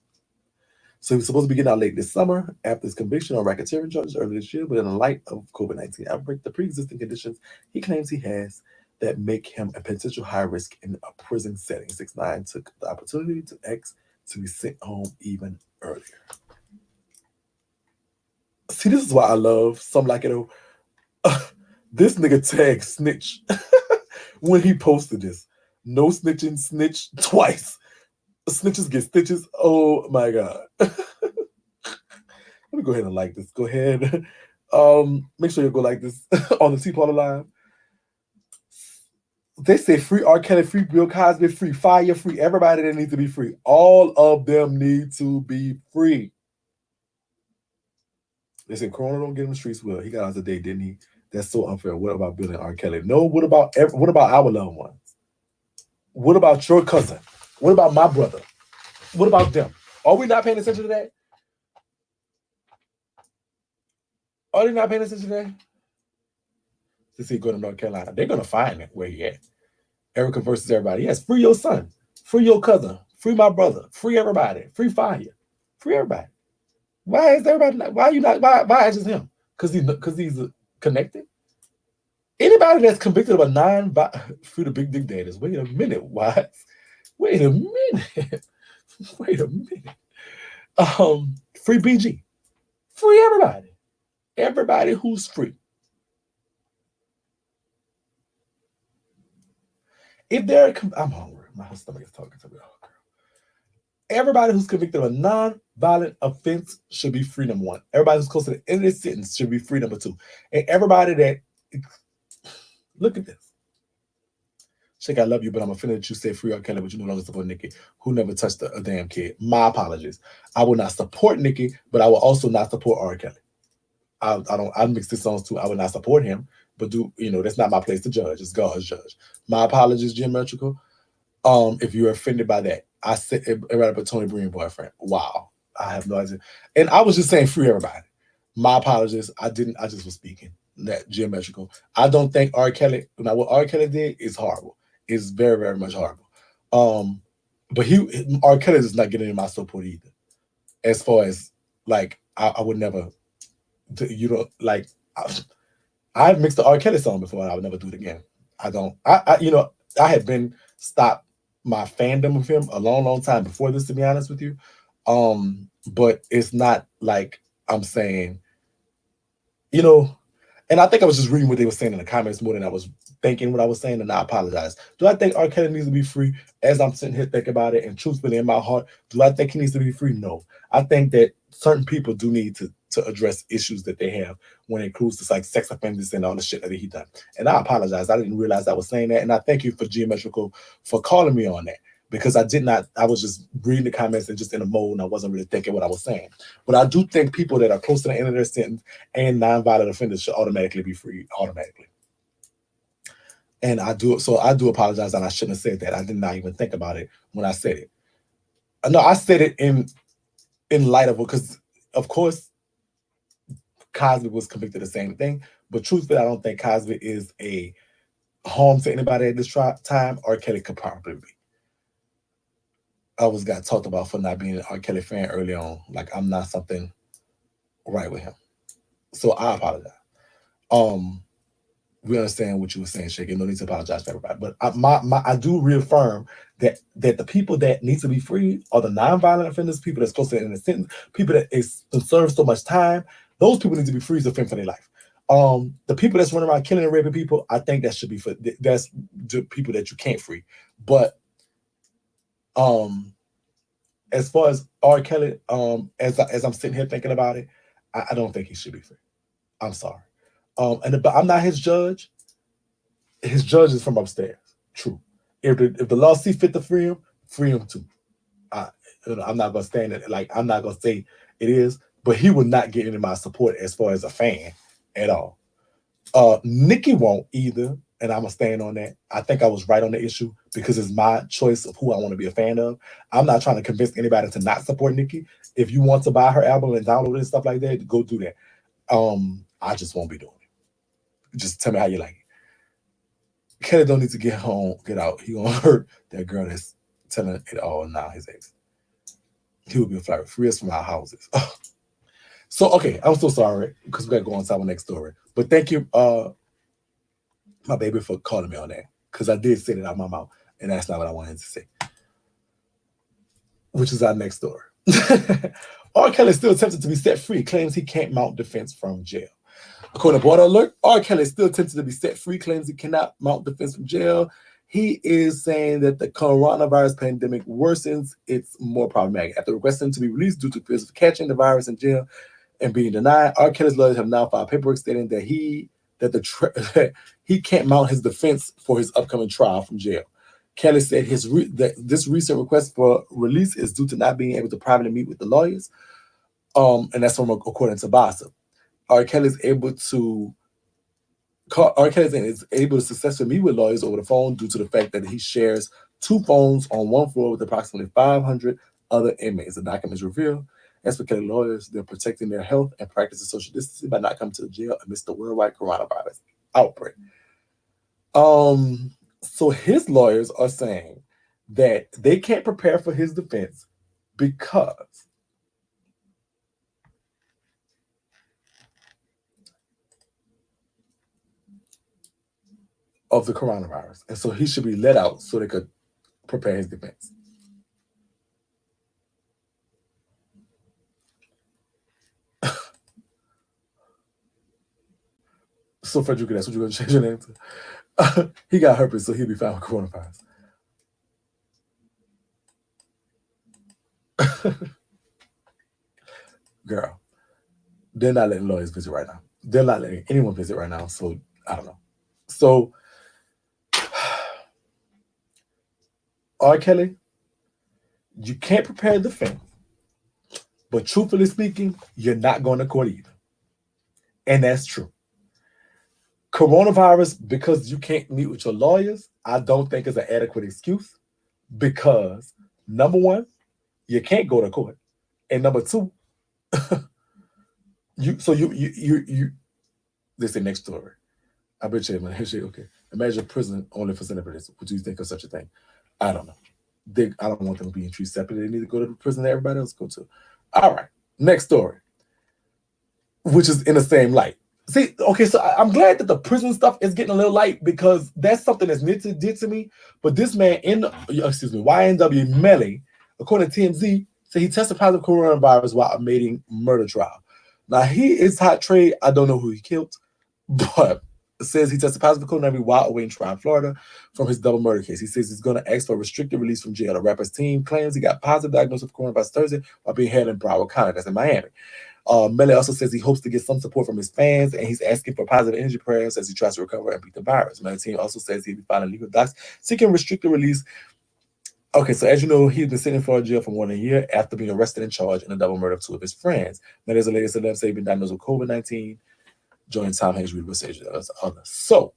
So he was supposed to be getting out late this summer after his conviction on racketeering charges earlier this year, but in the light of COVID-19 outbreak, the pre-existing conditions he claims he has that make him a potential high risk in a prison setting. 6ix9ine took the opportunity to be sent home even earlier. See, this is why I love Some Like It. This nigga tagged Snitch when he posted this. No snitching, snitch twice. Snitches get stitches. Oh my God. Let me go ahead and like this. Go ahead. Make sure you go like this on the Teapot Alive. They say free R. Kelly, free Bill Cosby, free Fire, free everybody that needs to be free. All of them need to be free. They said Corona don't get in the streets. Well, he got out today, didn't he? That's so unfair. What about Bill and R. Kelly? No, what about our loved ones? What about your cousin? What about my brother? What about them? Are we not paying attention to that? Are they not paying attention to that? To see go to North Carolina. They're going to find it where he at. Erica versus everybody. Yes, free your son. Free your cousin. Free my brother. Free everybody. Free Fire. Free everybody. Why is everybody not? Why are you not? Why is just him? Because he's connected? Anybody that's convicted of a free the big dick daddies. Wait a minute. Why? Wait a minute. Wait a minute. Free BG. Free everybody. Everybody who's free. If they're, I'm hungry. My stomach is talking to me. Oh, girl. Everybody who's convicted of a non-violent offense should be free, number one. Everybody who's close to the end of their sentence should be free, number two. And everybody that, look at this. Shake, I love you, but I'm offended that you say free R. Kelly, but you no longer support Nicki, who never touched a damn kid. My apologies. I will not support Nicki, but I will also not support R. Kelly. I mix the songs too. I would not support him, but that's not my place to judge. It's God's judge. My apologies, geometrical. If you're offended by that, I said about Tony Breen boyfriend. Wow, I have no idea. And I was just saying free everybody. My apologies. I just was speaking that geometrical. I don't think R. Kelly. Now what R. Kelly did is horrible. It's very, very much horrible. But R. Kelly is not getting in my support either. As far as like, I would never. I've mixed the R. Kelly song before, and I would never do it again. I had been stopped my fandom of him a long, long time before this, to be honest with you. But it's not like I'm saying, and I think I was just reading what they were saying in the comments more than I was thinking what I was saying, and I apologize. Do I think R. Kelly needs to be free? As I'm sitting here thinking about it, and truthfully in my heart, do I think he needs to be free? No. I think that certain people do need to address issues that they have when it includes this like sex offenders and all the shit that he done. And I apologize. I didn't realize I was saying that. And I thank you for Geometrical for calling me on that, because I was just reading the comments and just in a mode, and I wasn't really thinking what I was saying. But I do think people that are close to the end of their sentence and nonviolent offenders should automatically be free automatically. And I do apologize, and I shouldn't have said that. I did not even think about it when I said it. No, I said it in light of it, because of course Cosby was convicted of the same thing, but truthfully, I don't think Cosby is a harm to anybody at this time. R. Kelly could probably be. I always got talked about for not being an R. Kelly fan early on. Like, I'm not something right with him. So I apologize. We understand what you were saying, Shakie. No need to apologize to everybody. But I do reaffirm that the people that need to be free are the nonviolent offenders, people that's close to the end of the sentence, people that is served so much time. Those people need to be free to fend for their life. The people that's running around killing and raping people, I think that should be for that's the people that you can't free. But as far as R. Kelly, as I'm sitting here thinking about it, I don't think he should be free. I'm sorry. But I'm not his judge. His judge is from upstairs. True. If the law see fit to free him too. I'm not gonna stand it. Like I'm not gonna say it is, but he will not get any of my support as far as a fan at all. Nicki won't either, and I'm gonna stand on that. I think I was right on the issue because it's my choice of who I want to be a fan of. I'm not trying to convince anybody to not support Nicki. If you want to buy her album and download it and stuff like that, go do that. I just won't be doing it. Just tell me how you like it. Kelly don't need to get out. He gonna hurt that girl that's telling it all now, his ex. He will be a flight free us from our houses. So okay, I'm so sorry because we gotta go on to our next story. But thank you, my baby, for calling me on that. Because I did say it out of my mouth, and that's not what I wanted to say. Which is our next story. R. Kelly is still attempted to be set free, claims he can't mount defense from jail. According to Border Alert, R. Kelly is still attempted to be set free, claims he cannot mount defense from jail. He is saying that the coronavirus pandemic worsens, it's more problematic. After requesting to be released due to fears of catching the virus in jail and being denied, R. Kelly's lawyers have now filed paperwork stating that he can't mount his defense for his upcoming trial from jail. Kelly said this recent request for release is due to not being able to privately meet with the lawyers, and that's from according to Bossa. R. Kelly is able to successfully meet with lawyers over the phone due to the fact that he shares 2 phones on one floor with approximately 500 other inmates. The documents reveal. As for Kelly lawyers, they're protecting their health and practicing social distancing by not coming to the jail amidst the worldwide coronavirus outbreak. So his lawyers are saying that they can't prepare for his defense because of the coronavirus. And so he should be let out so they could prepare his defense. So Frederick, that's what you're going to change your name to? He got herpes, so he'll be fine with coronavirus. Girl, they're not letting lawyers visit right now. They're not letting anyone visit right now, so I don't know. So, R. Kelly, you can't prepare a defense, but truthfully speaking, you're not going to court either. And that's true. Coronavirus, because you can't meet with your lawyers, I don't think is an adequate excuse because, number one, you can't go to court. And number two, this is the next story. I bet you, man. Okay. Imagine prison only for celebrities. What do you think of such a thing? I don't know. I don't want them being treated separately. They need to go to the prison that everybody else go to. All right. Next story, which is in the same light. See, okay, so I'm glad that the prison stuff is getting a little light because that's something that's near to me. But this man YNW Melly, according to TMZ, said he tested positive coronavirus while awaiting murder trial. Now he is hot trade. I don't know who he killed, but it says he tested positive for coronavirus while awaiting trial in Florida from his double murder case. He says he's going to ask for a restricted release from jail. The rapper's team claims he got positive diagnosis of coronavirus Thursday while being held in Broward County. That's in Miami. Melly also says he hopes to get some support from his fans, and he's asking for positive energy prayers as he tries to recover and beat the virus. Melly's team also says he'll be filing legal docs seeking restricted release. Okay, so as you know, he's been sitting in Florida jail for more than a year after being arrested and charged in a double murder of 2 of his friends. Melly's the latest celeb say he's been diagnosed with COVID-19, joining Tom Hanks, Reed Wilson, and others. So,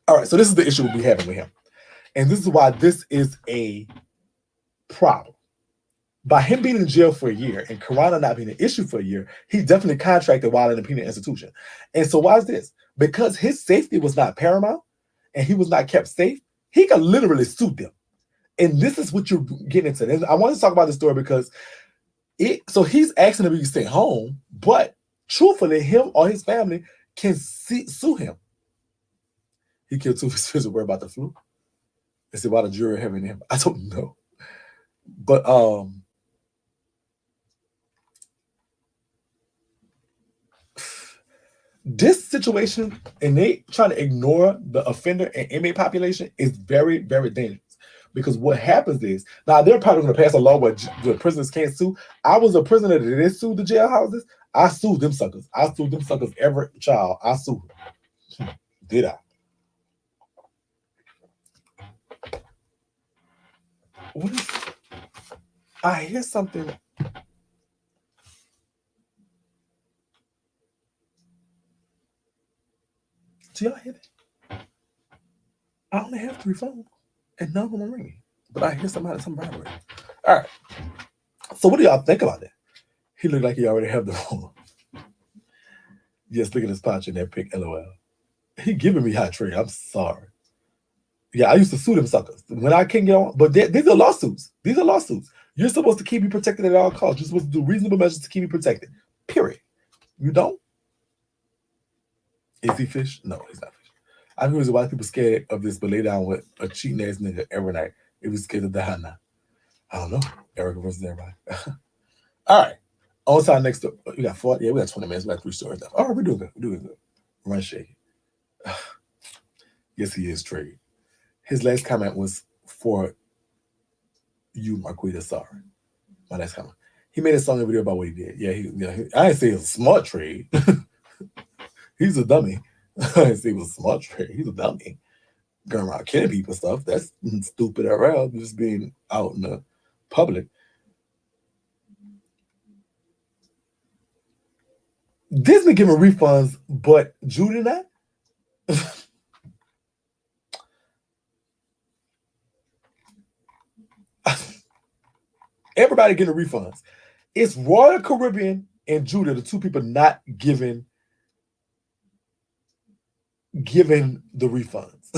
all right, so this is the issue we'll be having with him. And this is why this is a problem. By him being in jail for a year and Corona not being an issue for a year, he definitely contracted while in a penal institution. And so why is this? Because his safety was not paramount and he was not kept safe, he could literally sue them. And this is what you're getting into. And I want to talk about this story because so he's asking to be sent home, but truthfully, him or his family can sue him. He killed 2 of his friends. Worried about the flu. They said, why the jury having him? I don't know. But this situation, and they trying to ignore the offender and inmate population is very, very dangerous. Because what happens is, now they're probably going to pass a law where the prisoners can't sue. I was a prisoner that did sue the jailhouses. I sued them suckers. I sued them suckers every child. I sued them. Did I? What is, I hear something. Do y'all hear that? I only have 3 phones, and none of them are ringing. But I hear somebody ringing. All right. So what do y'all think about that? He looked like he already have the phone. Yes, look at his pouch in that pic, LOL. He giving me hot trade. I'm sorry. Yeah, I used to sue them suckers when I can't get on. But these are lawsuits. These are lawsuits. You're supposed to keep me protected at all costs. You're supposed to do reasonable measures to keep me protected. Period. You don't? Is he fish? No, he's not fish. I know there's a lot of people scared of this, but lay down with a cheating ass nigga every night. If he's scared of the Hana. I don't know. Erica versus everybody. All right. On to our next story. We got 40. Yeah, we got 20 minutes. We got 3 stories left. All right, we're doing good. We're doing good. Run Shakie. Yes, he is trade. His last comment was for you, Marquita. Sorry. My last comment. He made a song and video about what he did. Yeah, I didn't say it was a smart trade. He's a dummy. I didn't say it was a smart trade. He's a dummy. Going around killing people stuff. That's stupid around. Just being out in the public. Disney giving refunds, but Judy not? Everybody getting refunds. It's Royal Caribbean and Judah, the 2 people not giving the refunds.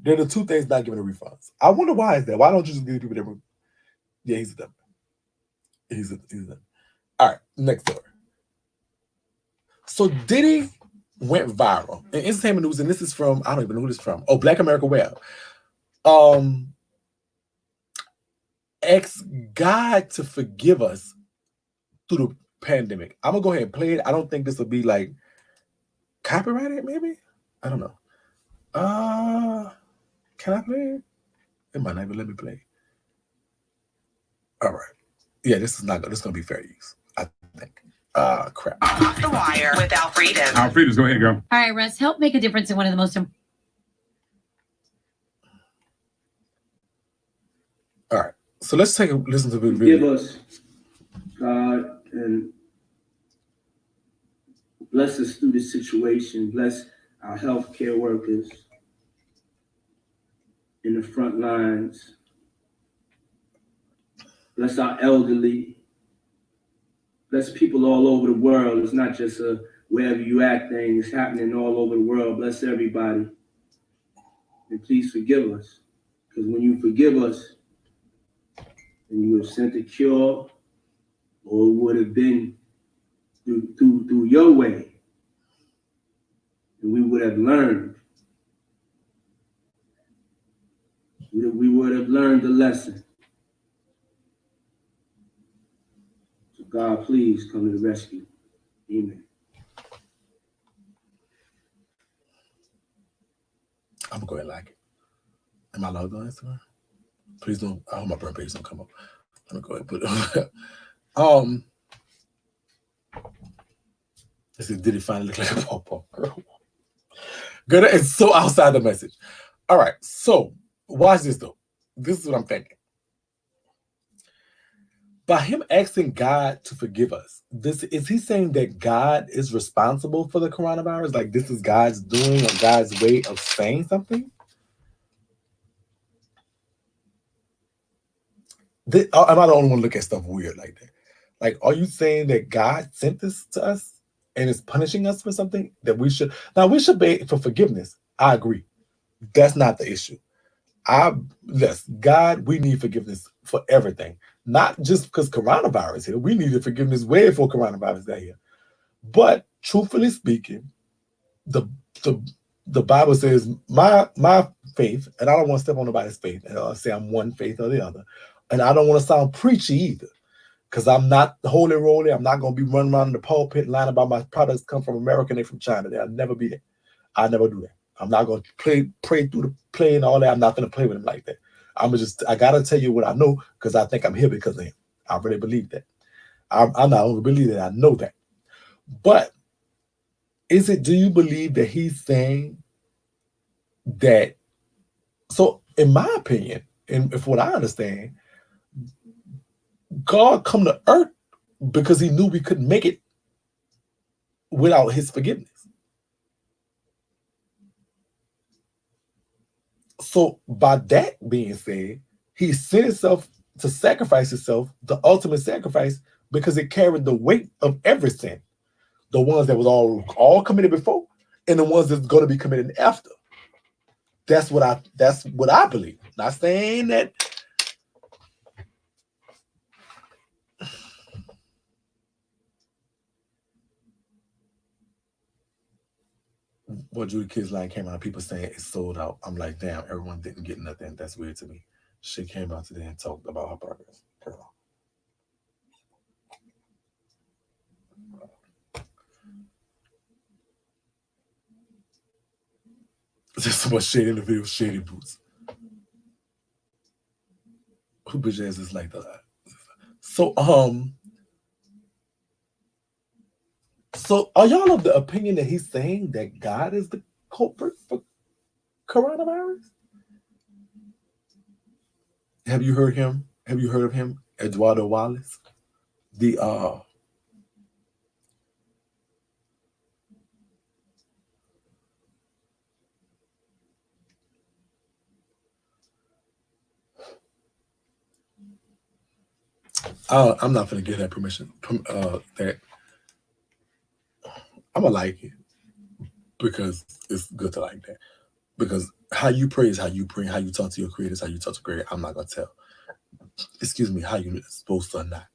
They're the 2 things not giving the refunds. I wonder why is that? Why don't you just give people that? Yeah, he's a dumb. He's a dumb. All right, next story. So Diddy went viral in entertainment news, and this is from, I don't even know who this is from. Oh, Black America Web. Ask God to forgive us through the pandemic. I'm gonna go ahead and play it. I don't think this will be like copyrighted, maybe? I don't know. Can I play it? It might not even let me play. All right. Yeah, this is not good. This is gonna be fair use, I think. Crap. Off the wire with Alfredo. Alfredo, go ahead, girl. All right, Russ, help make a difference in one of the most important. All right. So let's take a listen to the video. Give us, God, and bless us through this situation. Bless our healthcare workers in the front lines. Bless our elderly. Bless people all over the world. It's not just a wherever you at thing. It's happening all over the world. Bless everybody. And please forgive us. Because when you forgive us, then you have sent a cure, or it would have been through your way. And we would have learned. We would have learned the lesson. So God, please come to the rescue. Amen. I'm gonna go ahead and like it. Am I logged on Instagram? Please don't. I hope my burn page don't come up. Let me go ahead and put it on. This is Diddy finally look like a pawpaw girl. Good. It's so outside the message. All right. So watch this though. This is what I'm thinking. By him asking God to forgive us, is he saying that God is responsible for the coronavirus? Like this is God's doing or God's way of saying something? Am I the only one to look at stuff weird like that? Like, are you saying that God sent this to us and is punishing us for something that we should? Now, we should beg for forgiveness. I agree. That's not the issue. Yes, God, we need forgiveness for everything. Not just because coronavirus here. We needed forgiveness way before coronavirus got here. But truthfully speaking, the Bible says my faith, and I don't want to step on nobody's faith, and I'll say I'm one faith or the other. And I don't want to sound preachy either. Because I'm not holy roly. I'm not going to be running around in the pulpit lying about my products come from America and they from China. I'll never be that. I'll never do that. I'm not going to pray through the play and all that. I'm not going to play with him like that. I got to tell you what I know because I think I'm here because of him. I really believe that. I'm not only believe that, I know that. But do you believe that he's saying that? So in my opinion, and if what I understand, God come to earth because he knew we couldn't make it without his forgiveness. So by that being said, he sent himself to sacrifice himself, the ultimate sacrifice, because it carried the weight of every sin. The ones that was all committed before and the ones that's going to be committed after. That's what I believe. Not saying that Judy Kids line came out, people saying it's sold out. I'm like, damn, everyone didn't get nothing. That's weird to me. She came out today and talked about her progress. Girl. There's so much shade in the video, shady boots. Who bitch ass is like that? So are y'all of the opinion that he's saying that God is the culprit for coronavirus? Have you heard him? Have you heard of him? Eduardo Wallace? I'm not gonna give that permission. That I'm gonna like it because it's good to like that. Because how you pray is how you pray. How you talk to your creator is how you talk to creator. I'm not gonna tell. Excuse me, how you're supposed to or not.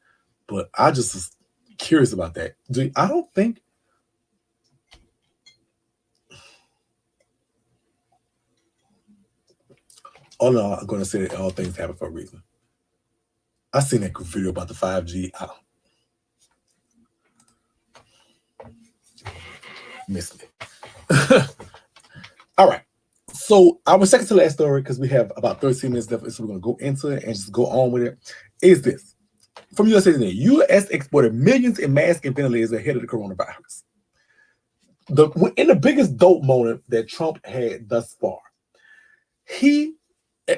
But I just was curious about that. I don't think. Oh no, I'm gonna say that all things happen for a reason. I seen that video about the 5G. Missed it. All right. So our second to last story, because we have about 13 minutes left, so we're gonna go into it and just go on with it. Is this from USA Today? U.S. exported millions in masks and ventilators ahead of the coronavirus. In the biggest dope moment that Trump had thus far,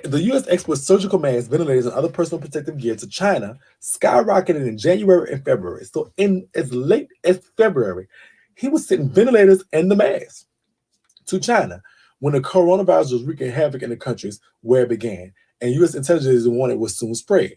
the U.S. exports surgical masks, ventilators, and other personal protective gear to China skyrocketed in January and February. So in as late as February, he was sending ventilators and the masks to China when the coronavirus was wreaking havoc in the countries where it began, and U.S. intelligence warned it would soon spread.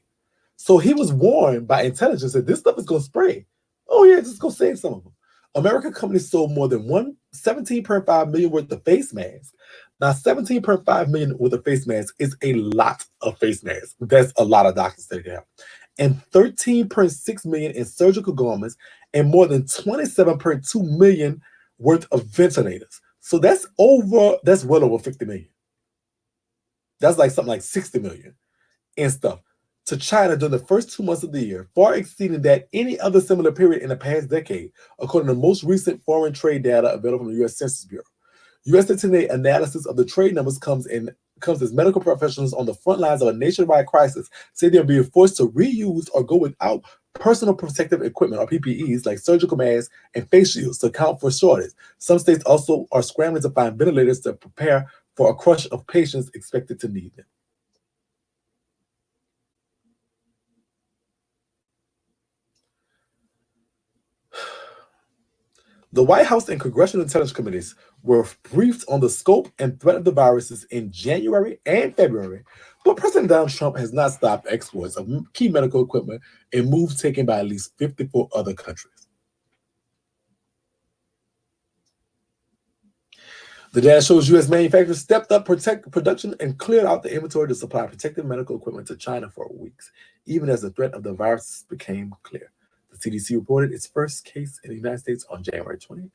So he was warned by intelligence that this stuff is going to spread. Oh yeah, just go save some of them. American companies sold more than 17.5 million worth of face masks. Now, 17.5 million worth of face masks is a lot of face masks. That's a lot of doctors that have. And 13.6 million in surgical garments and more than 27.2 million worth of ventilators. So that's well over 50 million. That's like something like 60 million in stuff to China during the first 2 months of the year, far exceeding that any other similar period in the past decade, according to the most recent foreign trade data available from the U.S. Census Bureau. U.S. Today analysis of the trade numbers comes as medical professionals on the front lines of a nationwide crisis say they're being forced to reuse or go without personal protective equipment or PPEs like surgical masks and face shields to account for shortage. Some states also are scrambling to find ventilators to prepare for a crush of patients expected to need them. The White House and Congressional Intelligence Committees were briefed on the scope and threat of the viruses in January and February, but President Donald Trump has not stopped exports of key medical equipment and moves taken by at least 54 other countries. The data shows U.S. manufacturers stepped up production and cleared out the inventory to supply protective medical equipment to China for weeks, even as the threat of the virus became clear. The CDC reported its first case in the United States on January 20th.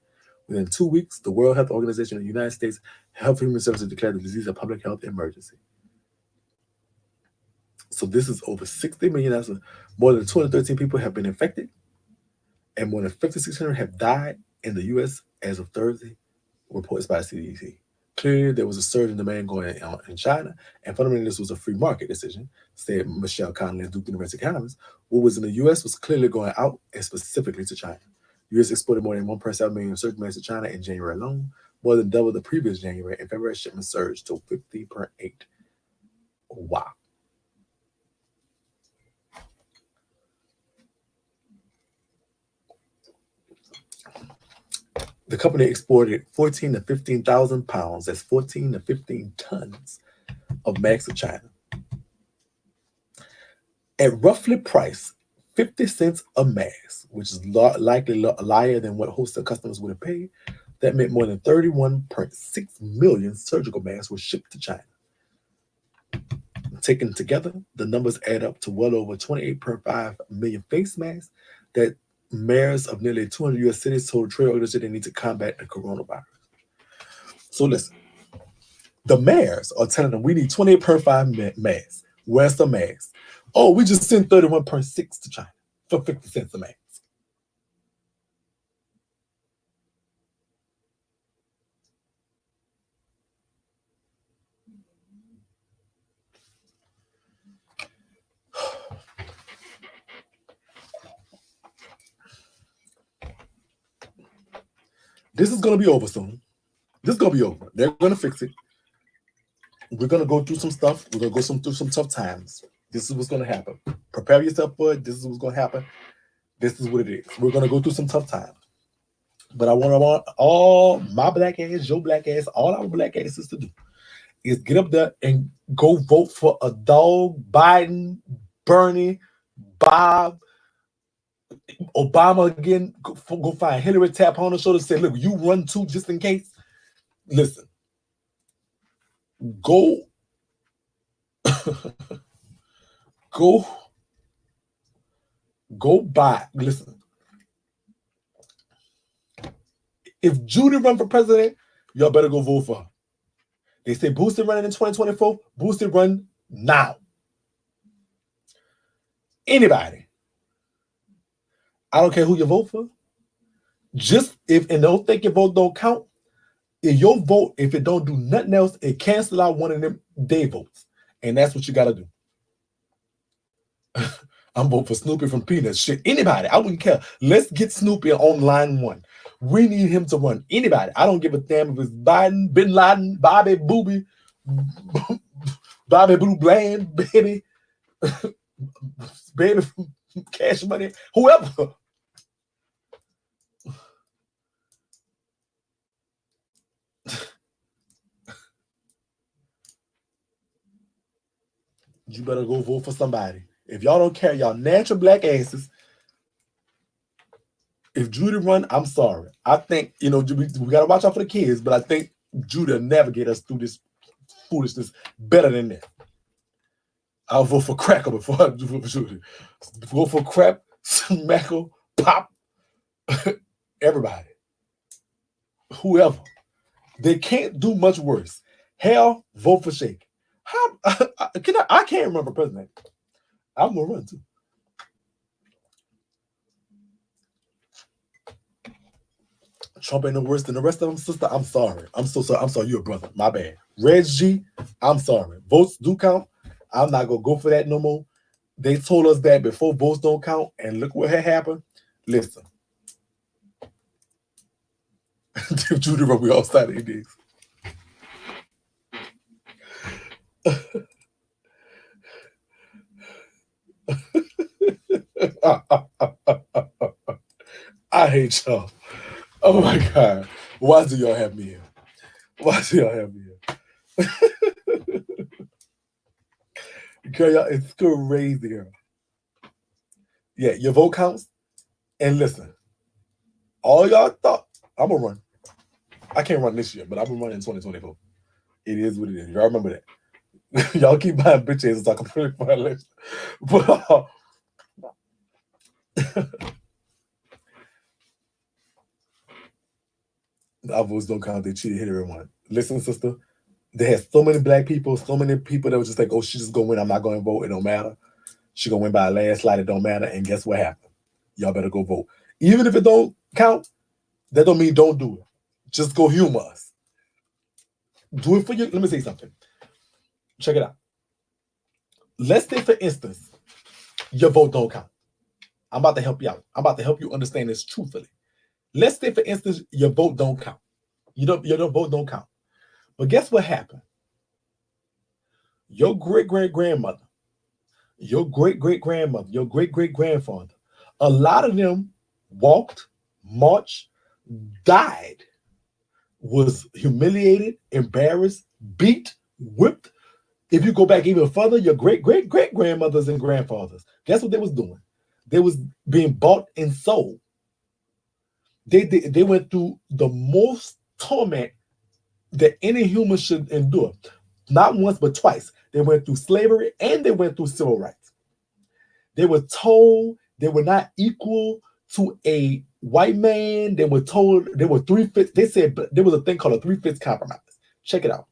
Within 2 weeks, the World Health Organization in the United States Health and Human Services declared the disease a public health emergency. So this is over 60 million. That's more than 213 people have been infected, and more than 5,600 have died in the U.S. as of Thursday, reports by CDC. Clearly, there was a surge in demand going on in China, and fundamentally, this was a free market decision, said Michelle Connelly, Duke University economist. What was in the U.S. was clearly going out, and specifically to China. U.S. exported more than 1.7 million surge masks to China in January alone, more than double the previous January, and February shipments surged to 50.8. Wow. The company exported 14 to 15,000 pounds, that's 14 to 15 tons of masks to China. At roughly priced 50 cents a mask, which is likely higher than what wholesale customers would have paid, that meant more than 31.6 million surgical masks were shipped to China. Taken together, the numbers add up to well over 28.5 million face masks that mayors of nearly 200 U.S. cities told trade organizations they need to combat the coronavirus. So listen, the mayors are telling them we need 28.5 masks. Where's the masks? Oh, we just sent 31.6 to China for 50 cents a mask. This is going to be over soon. This is going to be over. They're going to fix it. We're going to go through some stuff. We're going to go through some tough times. This is what's going to happen. Prepare yourself for it. This is what's going to happen. This is what it is. We're going to go through some tough times. But I want all my black ass, your black ass, all our black asses to do is get up there and go vote for a dog, Biden, Bernie, Bob, Obama again. Go find Hillary, tap on the shoulder, say, look, you run too just in case. Listen, go buy. Listen, if Judy run for president, y'all better go vote for her. They say Booster running in 2024. Booster run now. Anybody. I don't care who you vote for. Just if and don't think your vote don't count. If your vote, if it don't do nothing else, it cancel out one of them day votes. And that's what you gotta do. I'm voting for Snoopy from Peanuts. Shit, anybody. I wouldn't care. Let's get Snoopy on line one. We need him to run. Anybody. I don't give a damn if it's Biden, Bin Laden, Bobby Booby, Bobby Blue Bland, baby, baby Cash Money, whoever. You better go vote for somebody. If y'all don't care, y'all natural black asses. If Judy run, I'm sorry. I think, we got to watch out for the kids, but I think Judy will navigate us through this foolishness better than that. I'll vote for Cracker before I vote for Judy. Vote for Crap, Smackle, Pop, everybody. Whoever. They can't do much worse. Hell, vote for Shakie. I can't remember president. I'm going to run too. Trump ain't no worse than the rest of them, sister. I'm sorry. I'm so sorry. I'm sorry. You're a brother. My bad. Reg G, I'm sorry. Votes do count. I'm not going to go for that no more. They told us that before votes don't count, and look what had happened. Listen. If Judy run, we all started these. I hate y'all. Oh my God. Why do y'all have me here? Why do y'all have me here? Girl, y'all, it's crazy here. Yeah, your vote counts. And listen, all y'all thought, I'm going to run. I can't run this year, but I'm going to run in 2024. It is what it is. Y'all remember that. Y'all keep buying bitch asses so I can put it for my election. But our votes don't count. They cheated, hit everyone. Listen, sister, They had so many black people, so many people that was just like, oh, she's just gonna win. I'm not gonna vote. It don't matter. She gonna win by a landslide. It don't matter. And guess what happened? Y'all better go vote. Even if it don't count, that don't mean don't do it. Just go humor us. Do it for you. Let me say something. Check it out. Let's say, for instance, your vote don't count. I'm about to help you out. I'm about to help you understand this truthfully. Let's say, for instance, your vote don't count. Your vote don't count. But guess what happened? Your great-great-grandmother, your great-great-grandmother, your great-great-grandfather, a lot of them walked, marched, died, was humiliated, embarrassed, beat, whipped. If you go back even further, your great-great-great-grandmothers and grandfathers, guess what they was doing? They was being bought and sold. They went through the most torment that any human should endure. Not once, but twice. They went through slavery and they went through civil rights. They were told they were not equal to a white man. They were told they were 3/5. They said there was a thing called a 3/5 compromise. Check it out.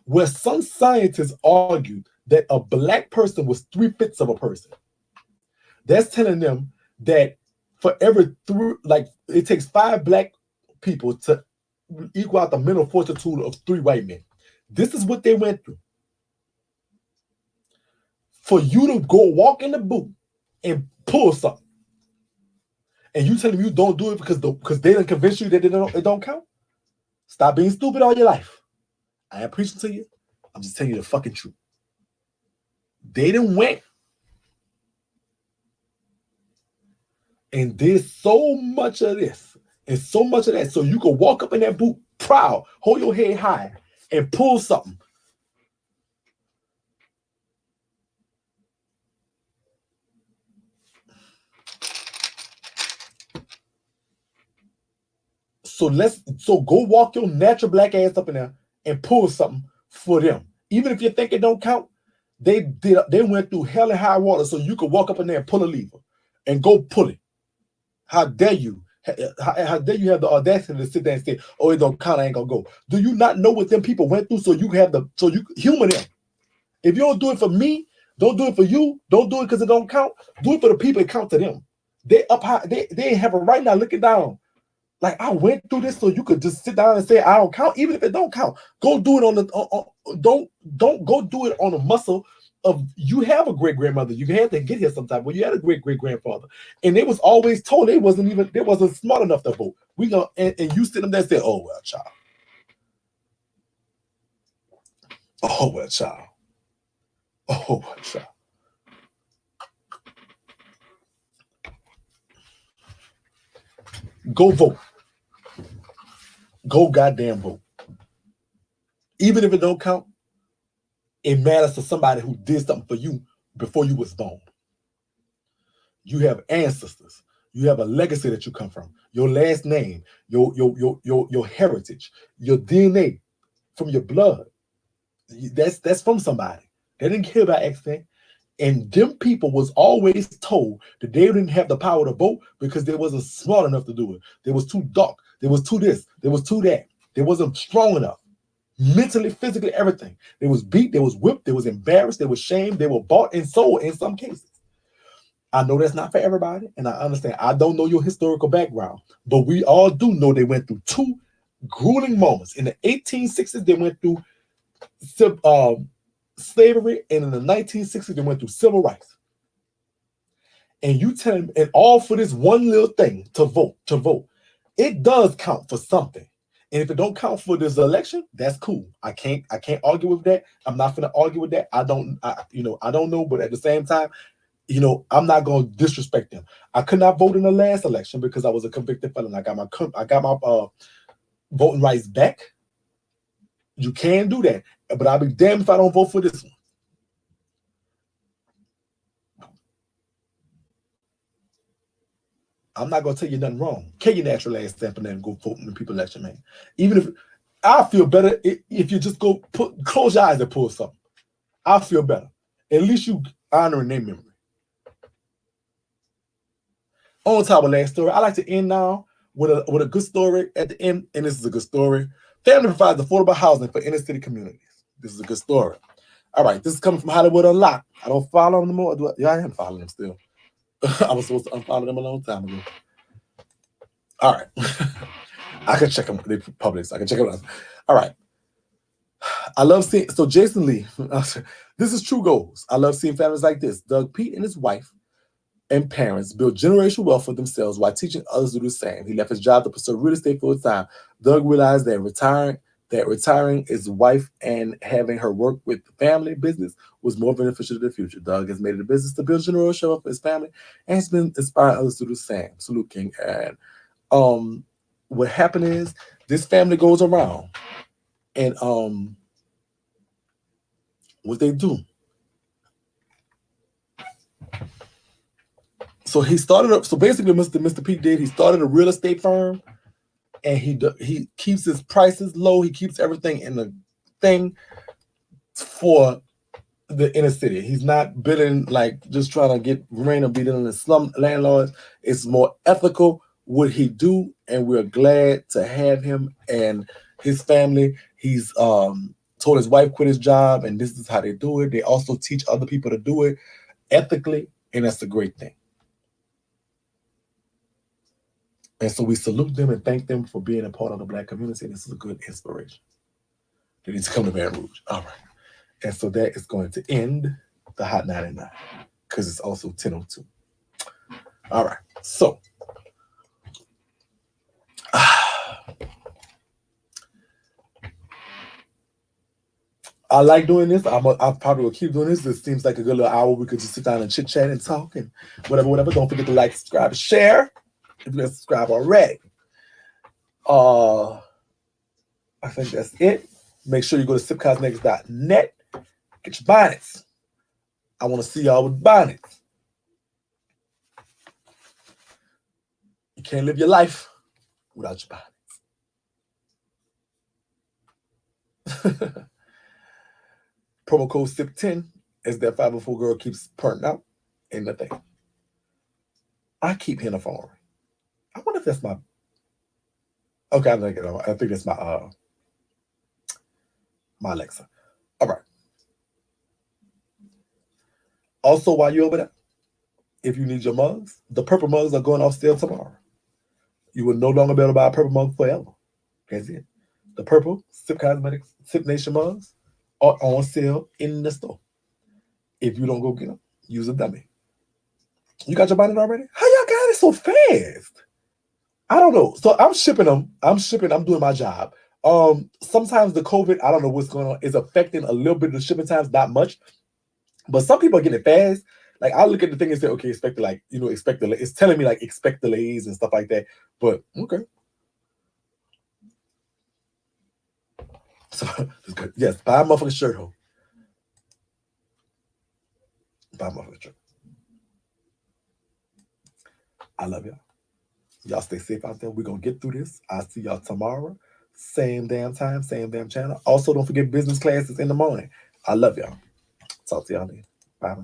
Where some scientists argued that a black person was 3/5 of a person. That's telling them that for every it takes 5 black people to equal out the mental fortitude of 3 white men. This is what they went through. For you to go walk in the booth and pull something, and you tell them you don't do it because they didn't convince you that it don't count. Stop being stupid all your life. I ain't preaching to you. I'm just telling you the fucking truth. They didn't win and did so much of this and so much of that, so you can walk up in that booth proud, hold your head high, and pull something. So go walk your natural black ass up in there and pull something for them. Even if you think it don't count, they went through hell and high water so you could walk up in there and pull a lever and go pull it. How dare you? How dare you have the audacity to sit there and say, oh, it don't count, I ain't gonna go. Do you not know what them people went through so you humor them? If you don't do it for me, don't do it for you, don't do it because it don't count, do it for the people it count to them. They up high, they have a right now looking down. Like, I went through this so you could just sit down and say I don't count, even if it don't count. Go do it on the don't go do it on a muscle of you have a great grandmother. You had to get here sometime. Well, you had a great grandfather, and they was always told they wasn't smart enough to vote. And you sit them there and say, oh well, child. Oh well, child. Oh well, child. Go vote. Go goddamn vote. Even if it don't count, it matters to somebody who did something for you before you was born. You have ancestors. You have a legacy that you come from. Your last name, your heritage, your DNA from your blood. That's from somebody. They didn't care about accident. And them people was always told that they didn't have the power to vote because they wasn't smart enough to do it. They was too dark. They was too this. They was too that. They wasn't strong enough. Mentally, physically, everything. They was beat. They was whipped. They was embarrassed. They was shamed. They were bought and sold in some cases. I know that's not for everybody, and I understand. I don't know your historical background, but we all do know they went through 2 grueling moments. In the 1860s, they went through slavery, and in the 1960s, they went through civil rights. And you tell them, and all for this one little thing to vote. It does count for something. And if it don't count for this election, that's cool. I can't argue with that. I'm not gonna argue with that. I don't know, but at the same time, I'm not gonna disrespect them. I could not vote in the last election because I was a convicted felon. I got my voting rights back. You can do that, but I'll be damned if I don't vote for this one. I'm not gonna tell you nothing wrong. Kill your natural ass stamp and then go vote in the people election, man. Even if I feel better if you just go close your eyes and pull something. I feel better. At least you honoring their memory. On top of last story, I like to end now with a good story at the end, and this is a good story. Family provides affordable housing for inner city communities. This is a good story. All right, this is coming from Hollywood Unlocked. I don't follow them anymore. Yeah, I am following them still. I was supposed to unfollow them a long time ago. All right. I can check them. They publish. I can check them out. All right. I love seeing, so Jason Lee, this is true goals. I love seeing families like this. Doug Pete and his wife and parents build generational wealth for themselves while teaching others to do the same. He left his job to pursue real estate full time. Doug realized that retiring his wife and having her work with the family business was more beneficial to the future. Doug has made it a business to build generational wealth for his family and has been inspiring others to do the same. Salute, King. And what happened is this family goes around and what they do. So he started up. So basically, Mr. Pete did. He started a real estate firm, and he keeps his prices low. He keeps everything in the thing for the inner city. He's not bidding like just trying to get remain or be dealing in slum landlords. It's more ethical what he do, and we're glad to have him and his family. He's told his wife quit his job, and this is how they do it. They also teach other people to do it ethically, and that's a great thing. And so we salute them and thank them for being a part of the Black community. This is a good inspiration. They need to come to Baton Rouge. All right. And so that is going to end the Hot 99 because it's also 10:02. All right. So I like doing this. I probably will keep doing this. This seems like a good little hour. We could just sit down and chit chat and talk and whatever. Don't forget to like, subscribe, and share. If you're subscribed already. I think that's it. Make sure you go to sipcosmetics.net. Get your bonnets. I want to see y'all with bonnets. You can't live your life without your bonnets. Promo code SIP10 as that 504 girl keeps purring out. Ain't nothing. I keep hearing a phone ring. I wonder if that's my. Okay, I think that's my my Alexa. All right. Also, while you're over there, if you need your mugs, the purple mugs are going off sale tomorrow. You will no longer be able to buy a purple mug forever. That's it. The purple Sip Cosmetics Sip Nation mugs are on sale in the store. If you don't go get them, use a dummy. You got your bonnet already? How y'all got it so fast? I don't know. So I'm shipping them. I'm doing my job. Sometimes the COVID, I don't know what's going on, is affecting a little bit of the shipping times, not much. But some people are getting it fast. Like I look at the thing and say, okay, expect delay. It's telling me like expect delays and stuff like that. But okay. So it's good. Yes, buy a motherfucking shirt, ho. Buy a motherfucking shirt. I love y'all. Y'all stay safe out there. We're going to get through this. I'll see y'all tomorrow. Same damn time, same damn channel. Also, don't forget business classes in the morning. I love y'all. Talk to y'all later. Bye.